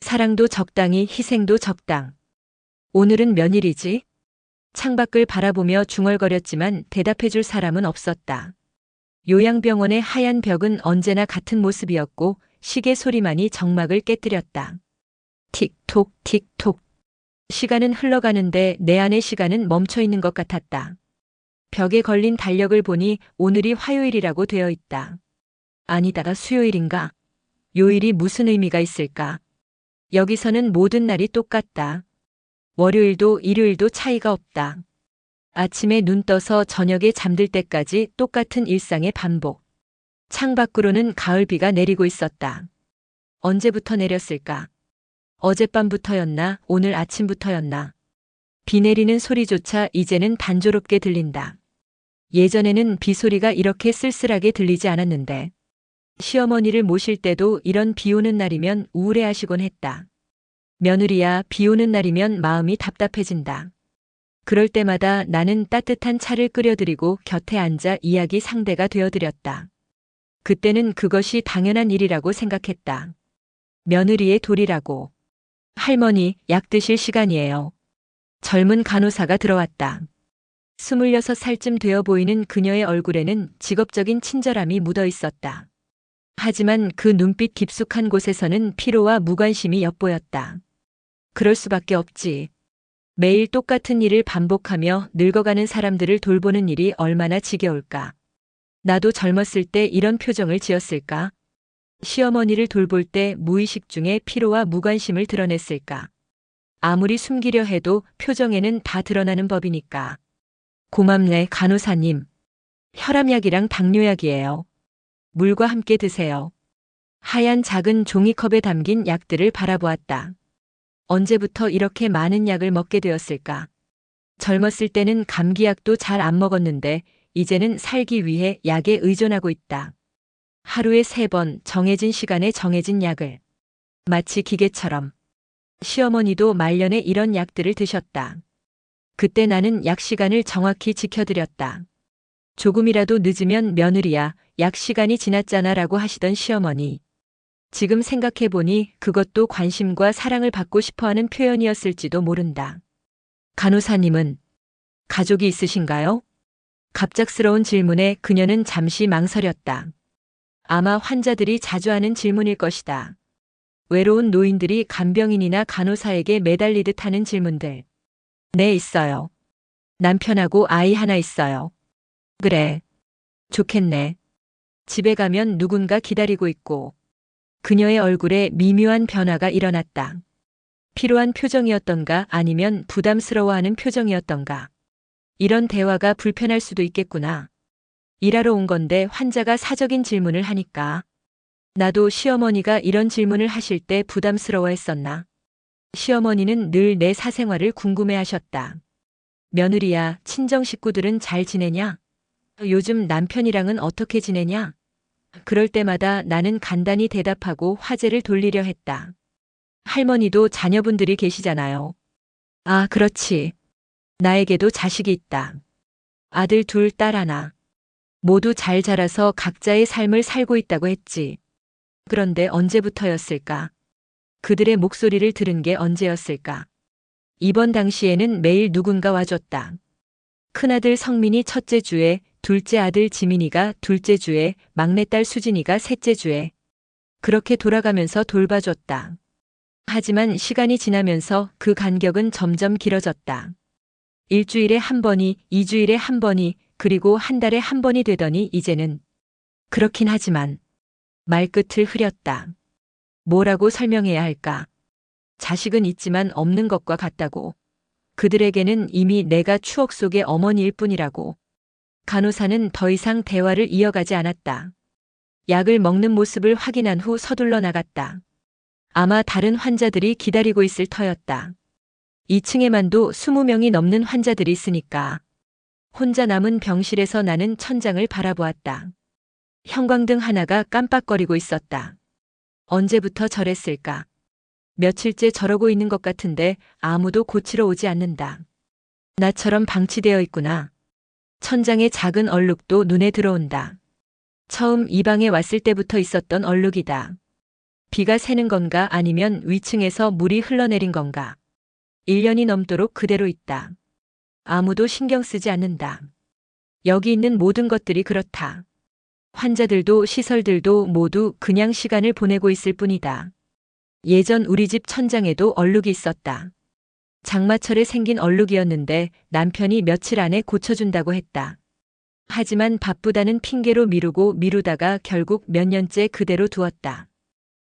사랑도 적당히, 희생도 적당. 오늘은 며칠이지? 창밖을 바라보며 중얼거렸지만 대답해줄 사람은 없었다. 요양병원의 하얀 벽은 언제나 같은 모습이었고 시계 소리만이 정막을 깨뜨렸다. 틱톡, 틱톡. 시간은 흘러가는데 내 안의 시간은 멈춰 있는 것 같았다. 벽에 걸린 달력을 보니 오늘이 화요일이라고 되어 있다. 아니다, 수요일인가? 요일이 무슨 의미가 있을까? 여기서는 모든 날이 똑같다. 월요일도 일요일도 차이가 없다. 아침에 눈 떠서 저녁에 잠들 때까지 똑같은 일상의 반복. 창밖으로는 가을비가 내리고 있었다. 언제부터 내렸을까? 어젯밤부터였나, 오늘 아침부터였나. 비 내리는 소리조차 이제는 단조롭게 들린다. 예전에는 비 소리가 이렇게 쓸쓸하게 들리지 않았는데. 시어머니를 모실 때도 이런 비 오는 날이면 우울해하시곤 했다. 며느리야, 비 오는 날이면 마음이 답답해진다. 그럴 때마다 나는 따뜻한 차를 끓여드리고 곁에 앉아 이야기 상대가 되어드렸다. 그때는 그것이 당연한 일이라고 생각했다. 며느리의 도리라고. 할머니, 약 드실 시간이에요. 젊은 간호사가 들어왔다. 26살쯤 되어 보이는 그녀의 얼굴에는 직업적인 친절함이 묻어 있었다. 하지만 그 눈빛 깊숙한 곳에서는 피로와 무관심이 엿보였다. 그럴 수밖에 없지. 매일 똑같은 일을 반복하며 늙어가는 사람들을 돌보는 일이 얼마나 지겨울까. 나도 젊었을 때 이런 표정을 지었을까? 시어머니를 돌볼 때 무의식 중에 피로와 무관심을 드러냈을까? 아무리 숨기려 해도 표정에는 다 드러나는 법이니까. 고맙네, 간호사님. 혈압약이랑 당뇨약이에요. 물과 함께 드세요. 하얀 작은 종이컵에 담긴 약들을 바라보았다. 언제부터 이렇게 많은 약을 먹게 되었을까? 젊었을 때는 감기약도 잘 안 먹었는데 이제는 살기 위해 약에 의존하고 있다. 하루에 3번 정해진 시간에 정해진 약을. 마치 기계처럼. 시어머니도 말년에 이런 약들을 드셨다. 그때 나는 약 시간을 정확히 지켜드렸다. 조금이라도 늦으면 며느리야, 약 시간이 지났잖아 라고 하시던 시어머니. 지금 생각해보니 그것도 관심과 사랑을 받고 싶어하는 표현이었을지도 모른다. 간호사님은 가족이 있으신가요? 갑작스러운 질문에 그녀는 잠시 망설였다. 아마 환자들이 자주 하는 질문일 것이다. 외로운 노인들이 간병인이나 간호사에게 매달리듯 하는 질문들. 네, 있어요. 남편하고 아이 하나 있어요. 그래. 좋겠네. 집에 가면 누군가 기다리고 있고. 그녀의 얼굴에 미묘한 변화가 일어났다. 피로한 표정이었던가 아니면 부담스러워하는 표정이었던가. 이런 대화가 불편할 수도 있겠구나. 일하러 온 건데 환자가 사적인 질문을 하니까. 나도 시어머니가 이런 질문을 하실 때 부담스러워했었나. 시어머니는 늘 내 사생활을 궁금해하셨다. 며느리야, 친정 식구들은 잘 지내냐? 요즘 남편이랑은 어떻게 지내냐? 그럴 때마다 나는 간단히 대답하고 화제를 돌리려 했다. 할머니도 자녀분들이 계시잖아요. 아, 그렇지. 나에게도 자식이 있다. 아들 2, 딸 1. 모두 잘 자라서 각자의 삶을 살고 있다고 했지. 그런데 언제부터였을까? 그들의 목소리를 들은 게 언제였을까? 입원 당시에는 매일 누군가 와줬다. 큰아들 성민이 첫째 주에, 둘째 아들 지민이가 둘째 주에, 막내딸 수진이가 셋째 주에. 그렇게 돌아가면서 돌봐줬다. 하지만 시간이 지나면서 그 간격은 점점 길어졌다. 일주일에 한 번이, 2주일에 한 번이, 그리고 한 달에 한 번이 되더니 이제는. 그렇긴 하지만 말끝을 흐렸다. 뭐라고 설명해야 할까? 자식은 있지만 없는 것과 같다고. 그들에게는 이미 내가 추억 속의 어머니일 뿐이라고. 간호사는 더 이상 대화를 이어가지 않았다. 약을 먹는 모습을 확인한 후 서둘러 나갔다. 아마 다른 환자들이 기다리고 있을 터였다. 2층에만도 20명이 넘는 환자들이 있으니까. 혼자 남은 병실에서 나는 천장을 바라보았다. 형광등 하나가 깜빡거리고 있었다. 언제부터 저랬을까? 며칠째 저러고 있는 것 같은데 아무도 고치러 오지 않는다. 나처럼 방치되어 있구나. 천장의 작은 얼룩도 눈에 들어온다. 처음 이 방에 왔을 때부터 있었던 얼룩이다. 비가 새는 건가 아니면 위층에서 물이 흘러내린 건가. 1년이 넘도록 그대로 있다. 아무도 신경 쓰지 않는다. 여기 있는 모든 것들이 그렇다. 환자들도 시설들도 모두 그냥 시간을 보내고 있을 뿐이다. 예전 우리 집 천장에도 얼룩이 있었다. 장마철에 생긴 얼룩이었는데 남편이 며칠 안에 고쳐준다고 했다. 하지만 바쁘다는 핑계로 미루다가 결국 몇 년째 그대로 두었다.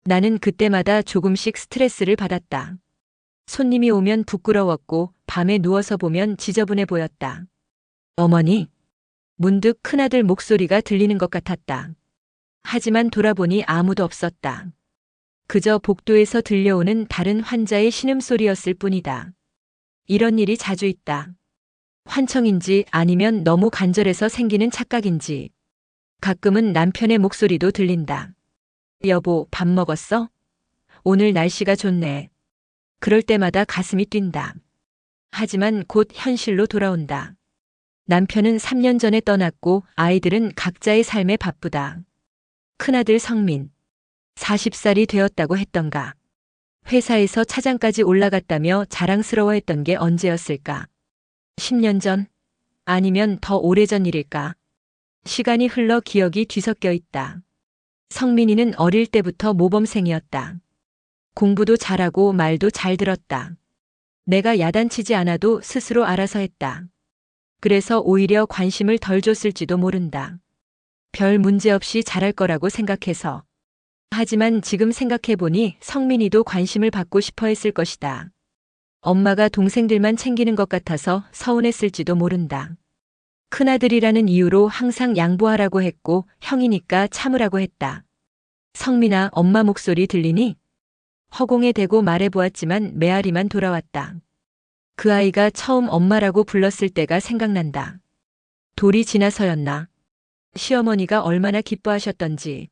나는 그때마다 조금씩 스트레스를 받았다. 손님이 오면 부끄러웠고 밤에 누워서 보면 지저분해 보였다. 어머니? 문득 큰아들 목소리가 들리는 것 같았다. 하지만 돌아보니 아무도 없었다. 그저 복도에서 들려오는 다른 환자의 신음소리였을 뿐이다. 이런 일이 자주 있다. 환청인지 아니면 너무 간절해서 생기는 착각인지. 가끔은 남편의 목소리도 들린다. 여보, 밥 먹었어? 오늘 날씨가 좋네. 그럴 때마다 가슴이 뛴다. 하지만 곧 현실로 돌아온다. 남편은 3년 전에 떠났고 아이들은 각자의 삶에 바쁘다. 큰아들 성민, 40살이 되었다고 했던가. 회사에서 차장까지 올라갔다며 자랑스러워했던 게 언제였을까? 10년 전? 아니면 더 오래전 일일까? 시간이 흘러 기억이 뒤섞여 있다. 성민이는 어릴 때부터 모범생이었다. 공부도 잘하고 말도 잘 들었다. 내가 야단치지 않아도 스스로 알아서 했다. 그래서 오히려 관심을 덜 줬을지도 모른다. 별 문제 없이 잘할 거라고 생각해서. 하지만 지금 생각해보니 성민이도 관심을 받고 싶어 했을 것이다. 엄마가 동생들만 챙기는 것 같아서 서운했을지도 모른다. 큰아들이라는 이유로 항상 양보하라고 했고 형이니까 참으라고 했다. 성민아, 엄마 목소리 들리니? 허공에 대고 말해보았지만 메아리만 돌아왔다. 그 아이가 처음 엄마라고 불렀을 때가 생각난다. 돌이 지나서였나? 시어머니가 얼마나 기뻐하셨던지.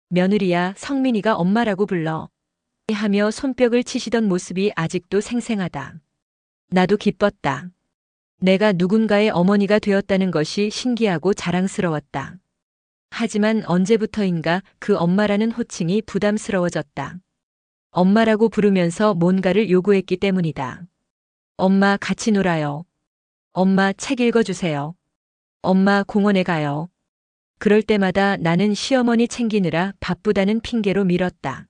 며느리야, 성민이가 엄마라고 불러. 하며 손뼉을 치시던 모습이 아직도 생생하다. 나도 기뻤다. 내가 누군가의 어머니가 되었다는 것이 신기하고 자랑스러웠다. 하지만 언제부터인가 그 엄마라는 호칭이 부담스러워졌다. 엄마라고 부르면서 뭔가를 요구했기 때문이다. 엄마 같이 놀아요. 엄마 책 읽어주세요. 엄마 공원에 가요. 그럴 때마다 나는 시어머니 챙기느라 바쁘다는 핑계로 미뤘다.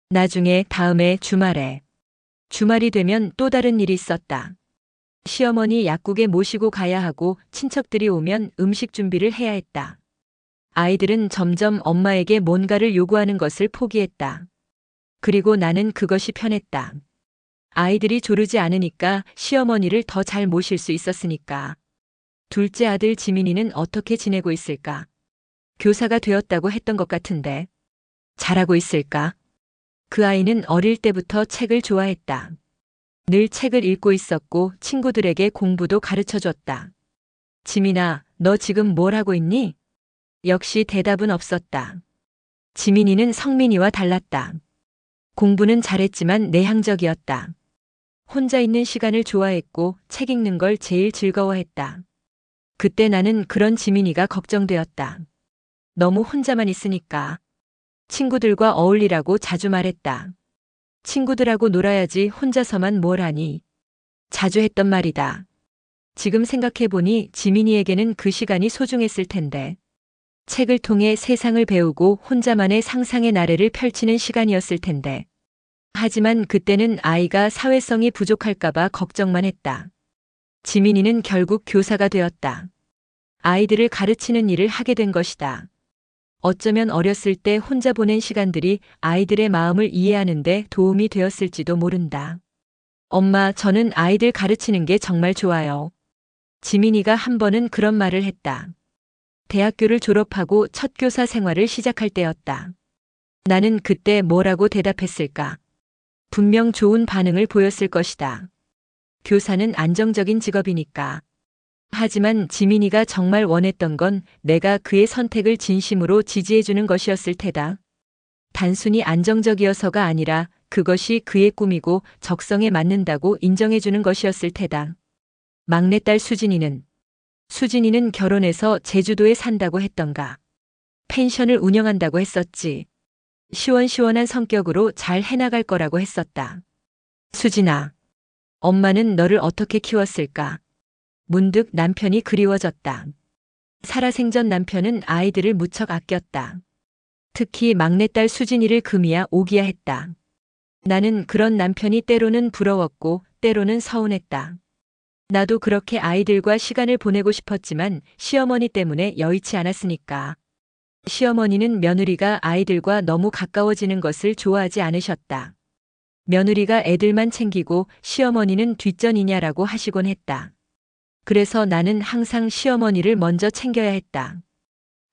나중에 다음에 주말에. 주말이 되면 또 다른 일이 있었다. 시어머니 약국에 모시고 가야 하고 친척들이 오면 음식 준비를 해야 했다. 아이들은 점점 엄마에게 뭔가를 요구하는 것을 포기했다. 그리고 나는 그것이 편했다. 아이들이 조르지 않으니까 시어머니를 더 잘 모실 수 있었으니까. 둘째 아들 지민이는 어떻게 지내고 있을까? 교사가 되었다고 했던 것 같은데. 잘하고 있을까? 그 아이는 어릴 때부터 책을 좋아했다. 늘 책을 읽고 있었고 친구들에게 공부도 가르쳐줬다. 지민아, 너 지금 뭘 하고 있니? 역시 대답은 없었다. 지민이는 성민이와 달랐다. 공부는 잘했지만 내향적이었다. 혼자 있는 시간을 좋아했고 책 읽는 걸 제일 즐거워했다. 그때 나는 그런 지민이가 걱정되었다. 너무 혼자만 있으니까. 친구들과 어울리라고 자주 말했다. 친구들하고 놀아야지 혼자서만 뭘 하니. 자주 했던 말이다. 지금 생각해보니 지민이에게는 그 시간이 소중했을 텐데. 책을 통해 세상을 배우고 혼자만의 상상의 나래를 펼치는 시간이었을 텐데. 하지만 그때는 아이가 사회성이 부족할까봐 걱정만 했다. 지민이는 결국 교사가 되었다. 아이들을 가르치는 일을 하게 된 것이다. 어쩌면 어렸을 때 혼자 보낸 시간들이 아이들의 마음을 이해하는 데 도움이 되었을지도 모른다. 엄마, 저는 아이들 가르치는 게 정말 좋아요. 지민이가 한 번은 그런 말을 했다. 대학교를 졸업하고 첫 교사 생활을 시작할 때였다. 나는 그때 뭐라고 대답했을까? 분명 좋은 반응을 보였을 것이다. 교사는 안정적인 직업이니까. 하지만 지민이가 정말 원했던 건 내가 그의 선택을 진심으로 지지해주는 것이었을 테다. 단순히 안정적이어서가 아니라 그것이 그의 꿈이고 적성에 맞는다고 인정해주는 것이었을 테다. 막내딸 수진이는 결혼해서 제주도에 산다고 했던가. 펜션을 운영한다고 했었지. 시원시원한 성격으로 잘 해나갈 거라고 했었다. 수진아, 엄마는 너를 어떻게 키웠을까? 문득 남편이 그리워졌다. 살아생전 남편은 아이들을 무척 아꼈다. 특히 막내딸 수진이를 금이야 오기야 했다. 나는 그런 남편이 때로는 부러웠고 때로는 서운했다. 나도 그렇게 아이들과 시간을 보내고 싶었지만 시어머니 때문에 여의치 않았으니까. 시어머니는 며느리가 아이들과 너무 가까워지는 것을 좋아하지 않으셨다. 며느리가 애들만 챙기고 시어머니는 뒷전이냐라고 하시곤 했다. 그래서 나는 항상 시어머니를 먼저 챙겨야 했다.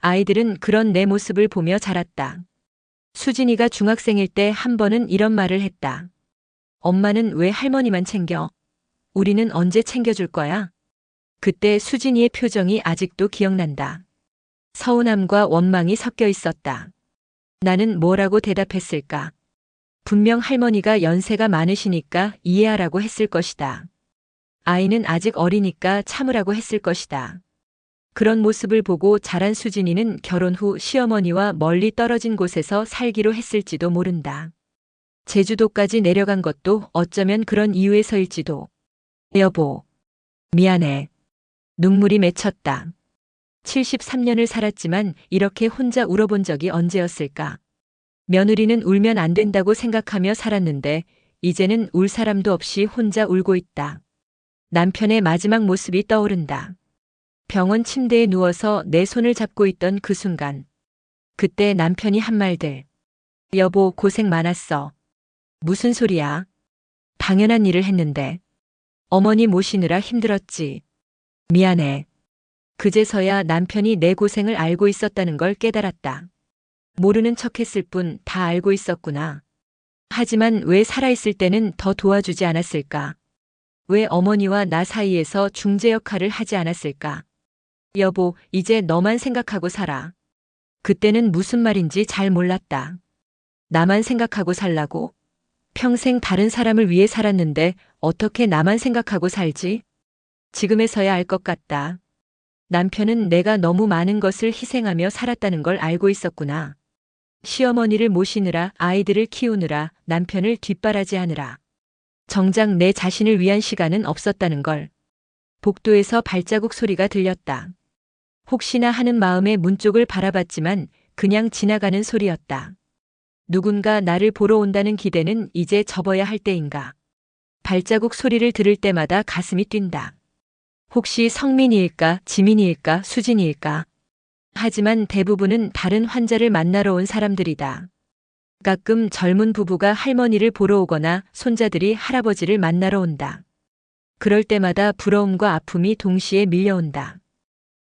아이들은 그런 내 모습을 보며 자랐다. 수진이가 중학생일 때 한 번은 이런 말을 했다. 엄마는 왜 할머니만 챙겨? 우리는 언제 챙겨줄 거야? 그때 수진이의 표정이 아직도 기억난다. 서운함과 원망이 섞여 있었다. 나는 뭐라고 대답했을까? 분명 할머니가 연세가 많으시니까 이해하라고 했을 것이다. 아이는 아직 어리니까 참으라고 했을 것이다. 그런 모습을 보고 자란 수진이는 결혼 후 시어머니와 멀리 떨어진 곳에서 살기로 했을지도 모른다. 제주도까지 내려간 것도 어쩌면 그런 이유에서일지도. 여보, 미안해. 눈물이 맺혔다. 73년을 살았지만 이렇게 혼자 울어본 적이 언제였을까? 며느리는 울면 안 된다고 생각하며 살았는데 이제는 울 사람도 없이 혼자 울고 있다. 남편의 마지막 모습이 떠오른다. 병원 침대에 누워서 내 손을 잡고 있던 그 순간. 그때 남편이 한 말들. 여보, 고생 많았어. 무슨 소리야? 당연한 일을 했는데. 어머니 모시느라 힘들었지. 미안해. 그제서야 남편이 내 고생을 알고 있었다는 걸 깨달았다. 모르는 척 했을 뿐 다 알고 있었구나. 하지만 왜 살아있을 때는 더 도와주지 않았을까? 왜 어머니와 나 사이에서 중재 역할을 하지 않았을까? 여보, 이제 너만 생각하고 살아. 그때는 무슨 말인지 잘 몰랐다. 나만 생각하고 살라고? 평생 다른 사람을 위해 살았는데 어떻게 나만 생각하고 살지? 지금에서야 알 것 같다. 남편은 내가 너무 많은 것을 희생하며 살았다는 걸 알고 있었구나. 시어머니를 모시느라, 아이들을 키우느라, 남편을 뒷바라지하느라. 정작 내 자신을 위한 시간은 없었다는 걸. 복도에서 발자국 소리가 들렸다. 혹시나 하는 마음에 문 쪽을 바라봤지만 그냥 지나가는 소리였다. 누군가 나를 보러 온다는 기대는 이제 접어야 할 때인가. 발자국 소리를 들을 때마다 가슴이 뛴다. 혹시 성민이일까, 지민이일까, 수진이일까? 하지만 대부분은 다른 환자를 만나러 온 사람들이다. 가끔 젊은 부부가 할머니를 보러 오거나 손자들이 할아버지를 만나러 온다. 그럴 때마다 부러움과 아픔이 동시에 밀려온다.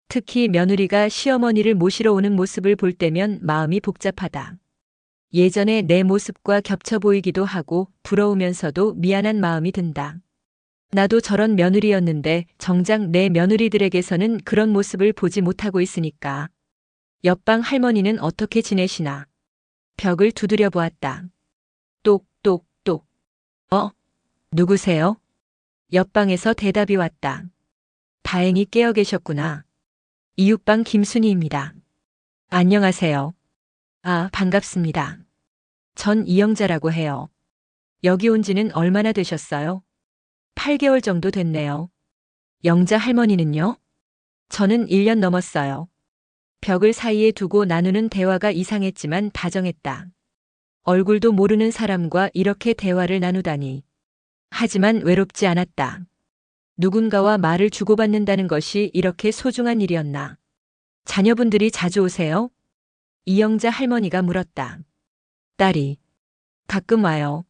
특히 며느리가 시어머니를 모시러 오는 모습을 볼 때면 마음이 복잡하다. 예전에 내 모습과 겹쳐 보이기도 하고 부러우면서도 미안한 마음이 든다. 나도 저런 며느리였는데 정작 내 며느리들에게서는 그런 모습을 보지 못하고 있으니까. 옆방 할머니는 어떻게 지내시나? 벽을 두드려 보았다. 똑똑똑. 누구세요? 옆방에서 대답이 왔다. 다행히 깨어 계셨구나. 이웃방 김순희입니다. 안녕하세요. 아, 반갑습니다. 전 이영자라고 해요. 여기 온 지는 얼마나 되셨어요? 8개월 정도 됐네요. 영자 할머니는요? 저는 1년 넘었어요. 벽을 사이에 두고 나누는 대화가 이상했지만 다정했다. 얼굴도 모르는 사람과 이렇게 대화를 나누다니. 하지만 외롭지 않았다. 누군가와 말을 주고받는다는 것이 이렇게 소중한 일이었나. 자녀분들이 자주 오세요? 이영자 할머니가 물었다. 딸이. 가끔 와요.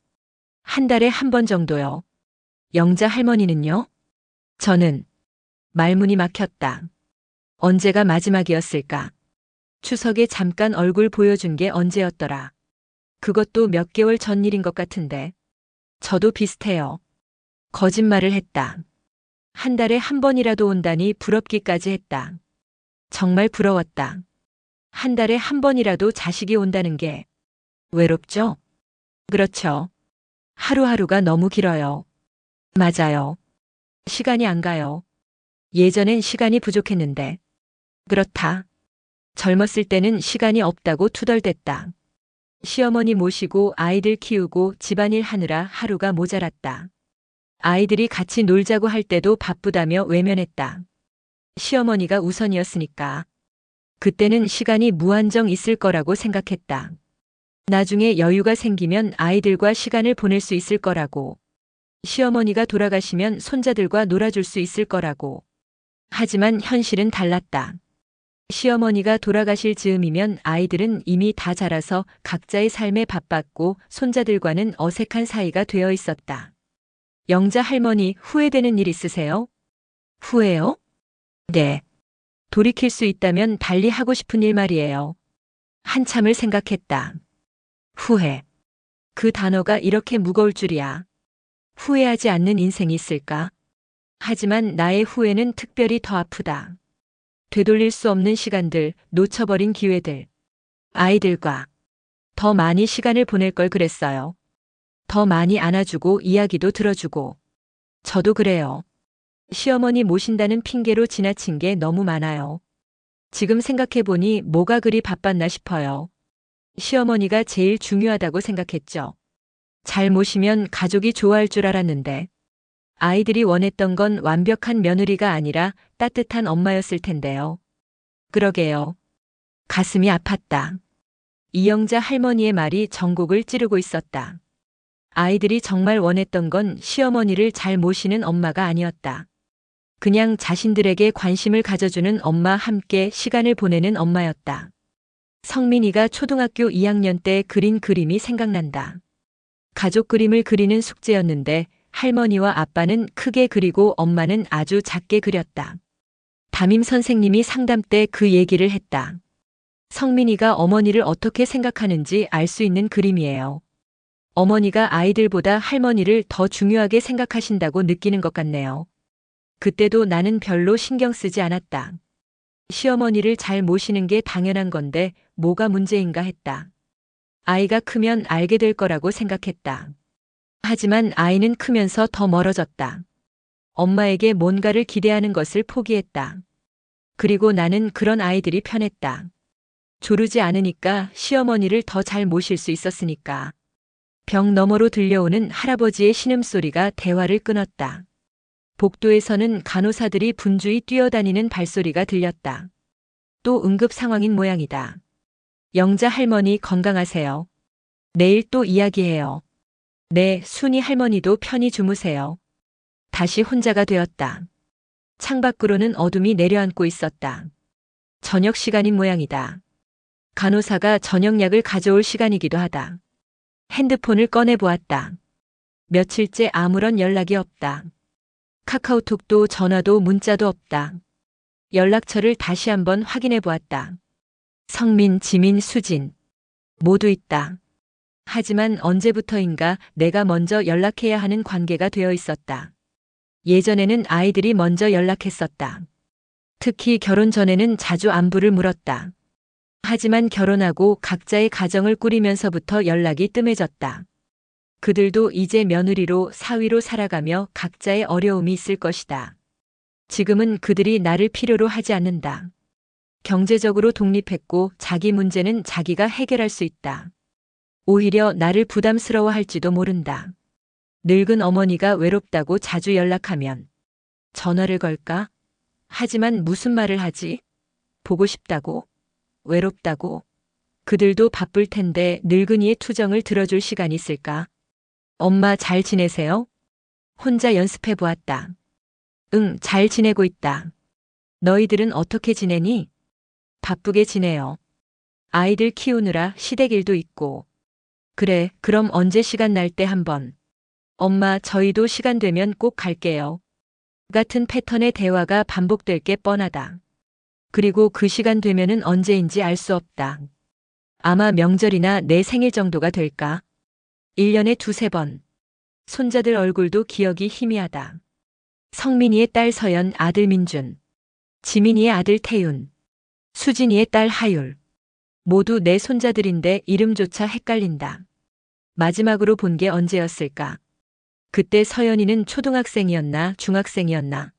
한 달에 한 번 정도요. 영자 할머니는요? 저는. 말문이 막혔다. 언제가 마지막이었을까? 추석에 잠깐 얼굴 보여준 게 언제였더라. 그것도 몇 개월 전 일인 것 같은데. 저도 비슷해요. 거짓말을 했다. 한 달에 한 번이라도 온다니 부럽기까지 했다. 정말 부러웠다. 한 달에 한 번이라도 자식이 온다는 게 외롭죠? 그렇죠. 하루하루가 너무 길어요. 맞아요. 시간이 안 가요. 예전엔 시간이 부족했는데. 그렇다. 젊었을 때는 시간이 없다고 투덜댔다. 시어머니 모시고 아이들 키우고 집안일 하느라 하루가 모자랐다. 아이들이 같이 놀자고 할 때도 바쁘다며 외면했다. 시어머니가 우선이었으니까. 그때는 시간이 무한정 있을 거라고 생각했다. 나중에 여유가 생기면 아이들과 시간을 보낼 수 있을 거라고. 시어머니가 돌아가시면 손자들과 놀아줄 수 있을 거라고. 하지만 현실은 달랐다. 시어머니가 돌아가실 즈음이면 아이들은 이미 다 자라서 각자의 삶에 바빴고 손자들과는 어색한 사이가 되어 있었다. 영자 할머니 후회되는 일 있으세요? 후회요? 네. 돌이킬 수 있다면 달리 하고 싶은 일 말이에요. 한참을 생각했다. 후회. 그 단어가 이렇게 무거울 줄이야. 후회하지 않는 인생이 있을까? 하지만 나의 후회는 특별히 더 아프다. 되돌릴 수 없는 시간들, 놓쳐버린 기회들. 아이들과 더 많이 시간을 보낼 걸 그랬어요. 더 많이 안아주고 이야기도 들어주고. 저도 그래요. 시어머니 모신다는 핑계로 지나친 게 너무 많아요. 지금 생각해보니 뭐가 그리 바빴나 싶어요. 시어머니가 제일 중요하다고 생각했죠. 잘 모시면 가족이 좋아할 줄 알았는데. 아이들이 원했던 건 완벽한 며느리가 아니라 따뜻한 엄마였을 텐데요. 그러게요. 가슴이 아팠다. 이영자 할머니의 말이 전곡을 찌르고 있었다. 아이들이 정말 원했던 건 시어머니를 잘 모시는 엄마가 아니었다. 그냥 자신들에게 관심을 가져주는 엄마, 함께 시간을 보내는 엄마였다. 성민이가 초등학교 2학년 때 그린 그림이 생각난다. 가족 그림을 그리는 숙제였는데 할머니와 아빠는 크게 그리고 엄마는 아주 작게 그렸다. 담임 선생님이 상담 때 그 얘기를 했다. 성민이가 어머니를 어떻게 생각하는지 알 수 있는 그림이에요. 어머니가 아이들보다 할머니를 더 중요하게 생각하신다고 느끼는 것 같네요. 그때도 나는 별로 신경 쓰지 않았다. 시어머니를 잘 모시는 게 당연한 건데 뭐가 문제인가 했다. 아이가 크면 알게 될 거라고 생각했다. 하지만 아이는 크면서 더 멀어졌다. 엄마에게 뭔가를 기대하는 것을 포기했다. 그리고 나는 그런 아이들이 편했다. 조르지 않으니까, 시어머니를 더 잘 모실 수 있었으니까. 벽 너머로 들려오는 할아버지의 신음소리가 대화를 끊었다. 복도에서는 간호사들이 분주히 뛰어다니는 발소리가 들렸다. 또 응급 상황인 모양이다. 영자 할머니 건강하세요. 내일 또 이야기해요. 네, 순이 할머니도 편히 주무세요. 다시 혼자가 되었다. 창밖으로는 어둠이 내려앉고 있었다. 저녁 시간인 모양이다. 간호사가 저녁약을 가져올 시간이기도 하다. 핸드폰을 꺼내보았다. 며칠째 아무런 연락이 없다. 카카오톡도 전화도 문자도 없다. 연락처를 다시 한번 확인해 보았다. 성민, 지민, 수진. 모두 있다. 하지만 언제부터인가 내가 먼저 연락해야 하는 관계가 되어 있었다. 예전에는 아이들이 먼저 연락했었다. 특히 결혼 전에는 자주 안부를 물었다. 하지만 결혼하고 각자의 가정을 꾸리면서부터 연락이 뜸해졌다. 그들도 이제 며느리로 사위로 살아가며 각자의 어려움이 있을 것이다. 지금은 그들이 나를 필요로 하지 않는다. 경제적으로 독립했고 자기 문제는 자기가 해결할 수 있다. 오히려 나를 부담스러워할지도 모른다. 늙은 어머니가 외롭다고 자주 연락하면 전화를 걸까? 하지만 무슨 말을 하지? 보고 싶다고? 외롭다고? 그들도 바쁠 텐데 늙은이의 투정을 들어줄 시간이 있을까? 엄마 잘 지내세요? 혼자 연습해 보았다. 응, 잘 지내고 있다. 너희들은 어떻게 지내니? 바쁘게 지내요. 아이들 키우느라 시댁 일도 있고. 그래, 그럼 언제 시간 날 때 한번. 엄마, 저희도 시간 되면 꼭 갈게요. 같은 패턴의 대화가 반복될 게 뻔하다. 그리고 그 시간 되면은 언제인지 알 수 없다. 아마 명절이나 내 생일 정도가 될까? 1년에 두세 번. 손자들 얼굴도 기억이 희미하다. 성민이의 딸 서연, 아들 민준, 지민이의 아들 태윤, 수진이의 딸 하율. 모두 내 손자들인데 이름조차 헷갈린다. 마지막으로 본 게 언제였을까? 그때 서연이는 초등학생이었나 중학생이었나?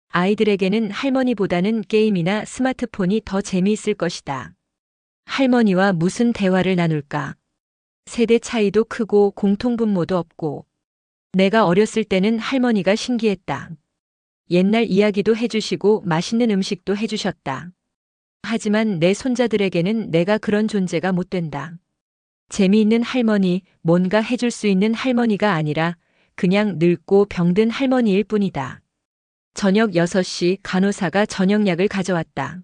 아이들에게는 할머니보다는 게임이나 스마트폰이 더 재미있을 것이다. 할머니와 무슨 대화를 나눌까? 세대 차이도 크고 공통분모도 없고. 내가 어렸을 때는 할머니가 신기했다. 옛날 이야기도 해주시고 맛있는 음식도 해주셨다. 하지만 내 손자들에게는 내가 그런 존재가 못 된다. 재미있는 할머니, 뭔가 해줄 수 있는 할머니가 아니라 그냥 늙고 병든 할머니일 뿐이다. 저녁 6시 간호사가 저녁약을 가져왔다.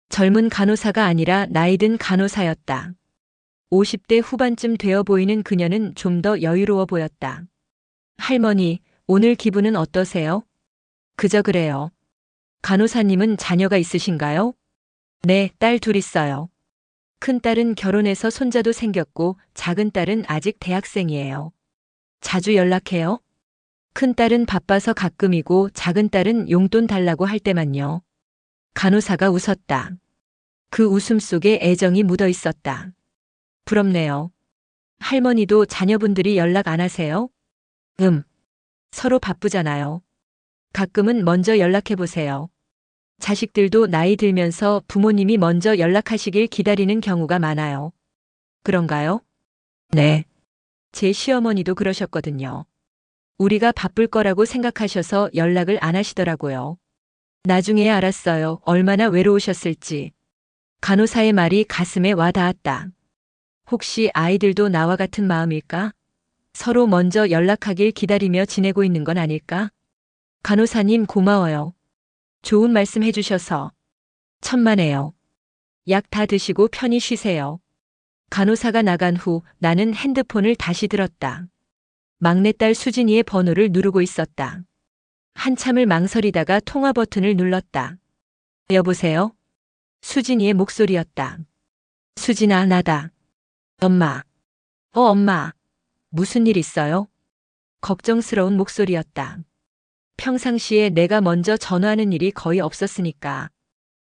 젊은 간호사가 아니라 나이 든 간호사였다. 50대 후반쯤 되어 보이는 그녀는 좀 더 여유로워 보였다. 할머니, 오늘 기분은 어떠세요? 그저 그래요. 간호사님은 자녀가 있으신가요? 네, 딸 둘 있어요. 큰딸은 결혼해서 손자도 생겼고 작은 딸은 아직 대학생이에요. 자주 연락해요? 큰딸은 바빠서 가끔이고 작은 딸은 용돈 달라고 할 때만요. 간호사가 웃었다. 그 웃음 속에 애정이 묻어 있었다. 부럽네요. 할머니도 자녀분들이 연락 안 하세요? 서로 바쁘잖아요. 가끔은 먼저 연락해 보세요. 자식들도 나이 들면서 부모님이 먼저 연락하시길 기다리는 경우가 많아요. 그런가요? 네. 제 시어머니도 그러셨거든요. 우리가 바쁠 거라고 생각하셔서 연락을 안 하시더라고요. 나중에야 알았어요. 얼마나 외로우셨을지. 간호사의 말이 가슴에 와 닿았다. 혹시 아이들도 나와 같은 마음일까? 서로 먼저 연락하길 기다리며 지내고 있는 건 아닐까? 간호사님 고마워요. 좋은 말씀 해주셔서. 천만에요. 약 다 드시고 편히 쉬세요. 간호사가 나간 후 나는 핸드폰을 다시 들었다. 막내딸 수진이의 번호를 누르고 있었다. 한참을 망설이다가 통화 버튼을 눌렀다. 여보세요? 수진이의 목소리였다. 수진아, 나다. 엄마. 엄마. 무슨 일 있어요? 걱정스러운 목소리였다. 평상시에 내가 먼저 전화하는 일이 거의 없었으니까.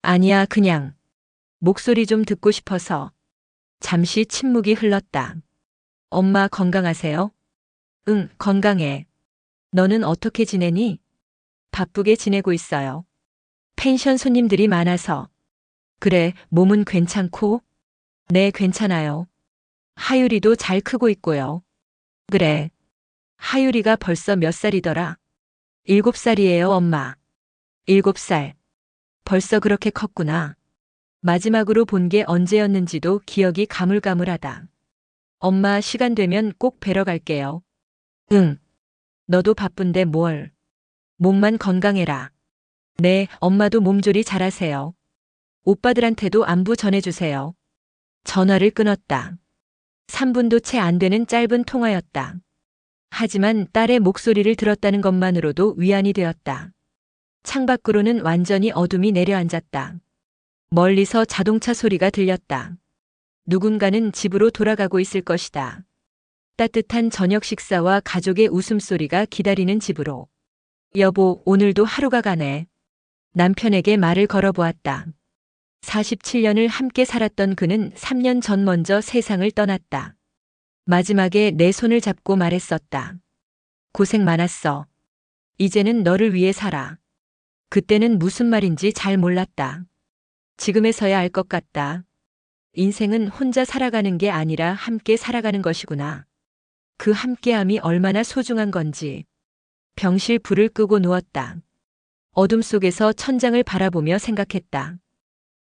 아니야, 그냥. 목소리 좀 듣고 싶어서. 잠시 침묵이 흘렀다. 엄마 건강하세요? 응, 건강해. 너는 어떻게 지내니? 바쁘게 지내고 있어요. 펜션 손님들이 많아서. 그래, 몸은 괜찮고? 네, 괜찮아요. 하율이도 잘 크고 있고요. 그래. 하율이가 벌써 몇 살이더라? 7살이에요, 엄마. 7살. 벌써 그렇게 컸구나. 마지막으로 본 게 언제였는지도 기억이 가물가물하다. 엄마 시간 되면 꼭 뵈러 갈게요. 응. 너도 바쁜데 뭘. 몸만 건강해라. 네, 엄마도 몸조리 잘하세요. 오빠들한테도 안부 전해주세요. 전화를 끊었다. 3분도 채 안 되는 짧은 통화였다. 하지만 딸의 목소리를 들었다는 것만으로도 위안이 되었다. 창밖으로는 완전히 어둠이 내려앉았다. 멀리서 자동차 소리가 들렸다. 누군가는 집으로 돌아가고 있을 것이다. 따뜻한 저녁 식사와 가족의 웃음소리가 기다리는 집으로. 여보, 오늘도 하루가 가네. 남편에게 말을 걸어보았다. 47년을 함께 살았던 그는 3년 전 먼저 세상을 떠났다. 마지막에 내 손을 잡고 말했었다. 고생 많았어. 이제는 너를 위해 살아. 그때는 무슨 말인지 잘 몰랐다. 지금에서야 알 것 같다. 인생은 혼자 살아가는 게 아니라 함께 살아가는 것이구나. 그 함께함이 얼마나 소중한 건지. 병실 불을 끄고 누웠다. 어둠 속에서 천장을 바라보며 생각했다.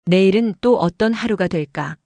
내일은 또 어떤 하루가 될까?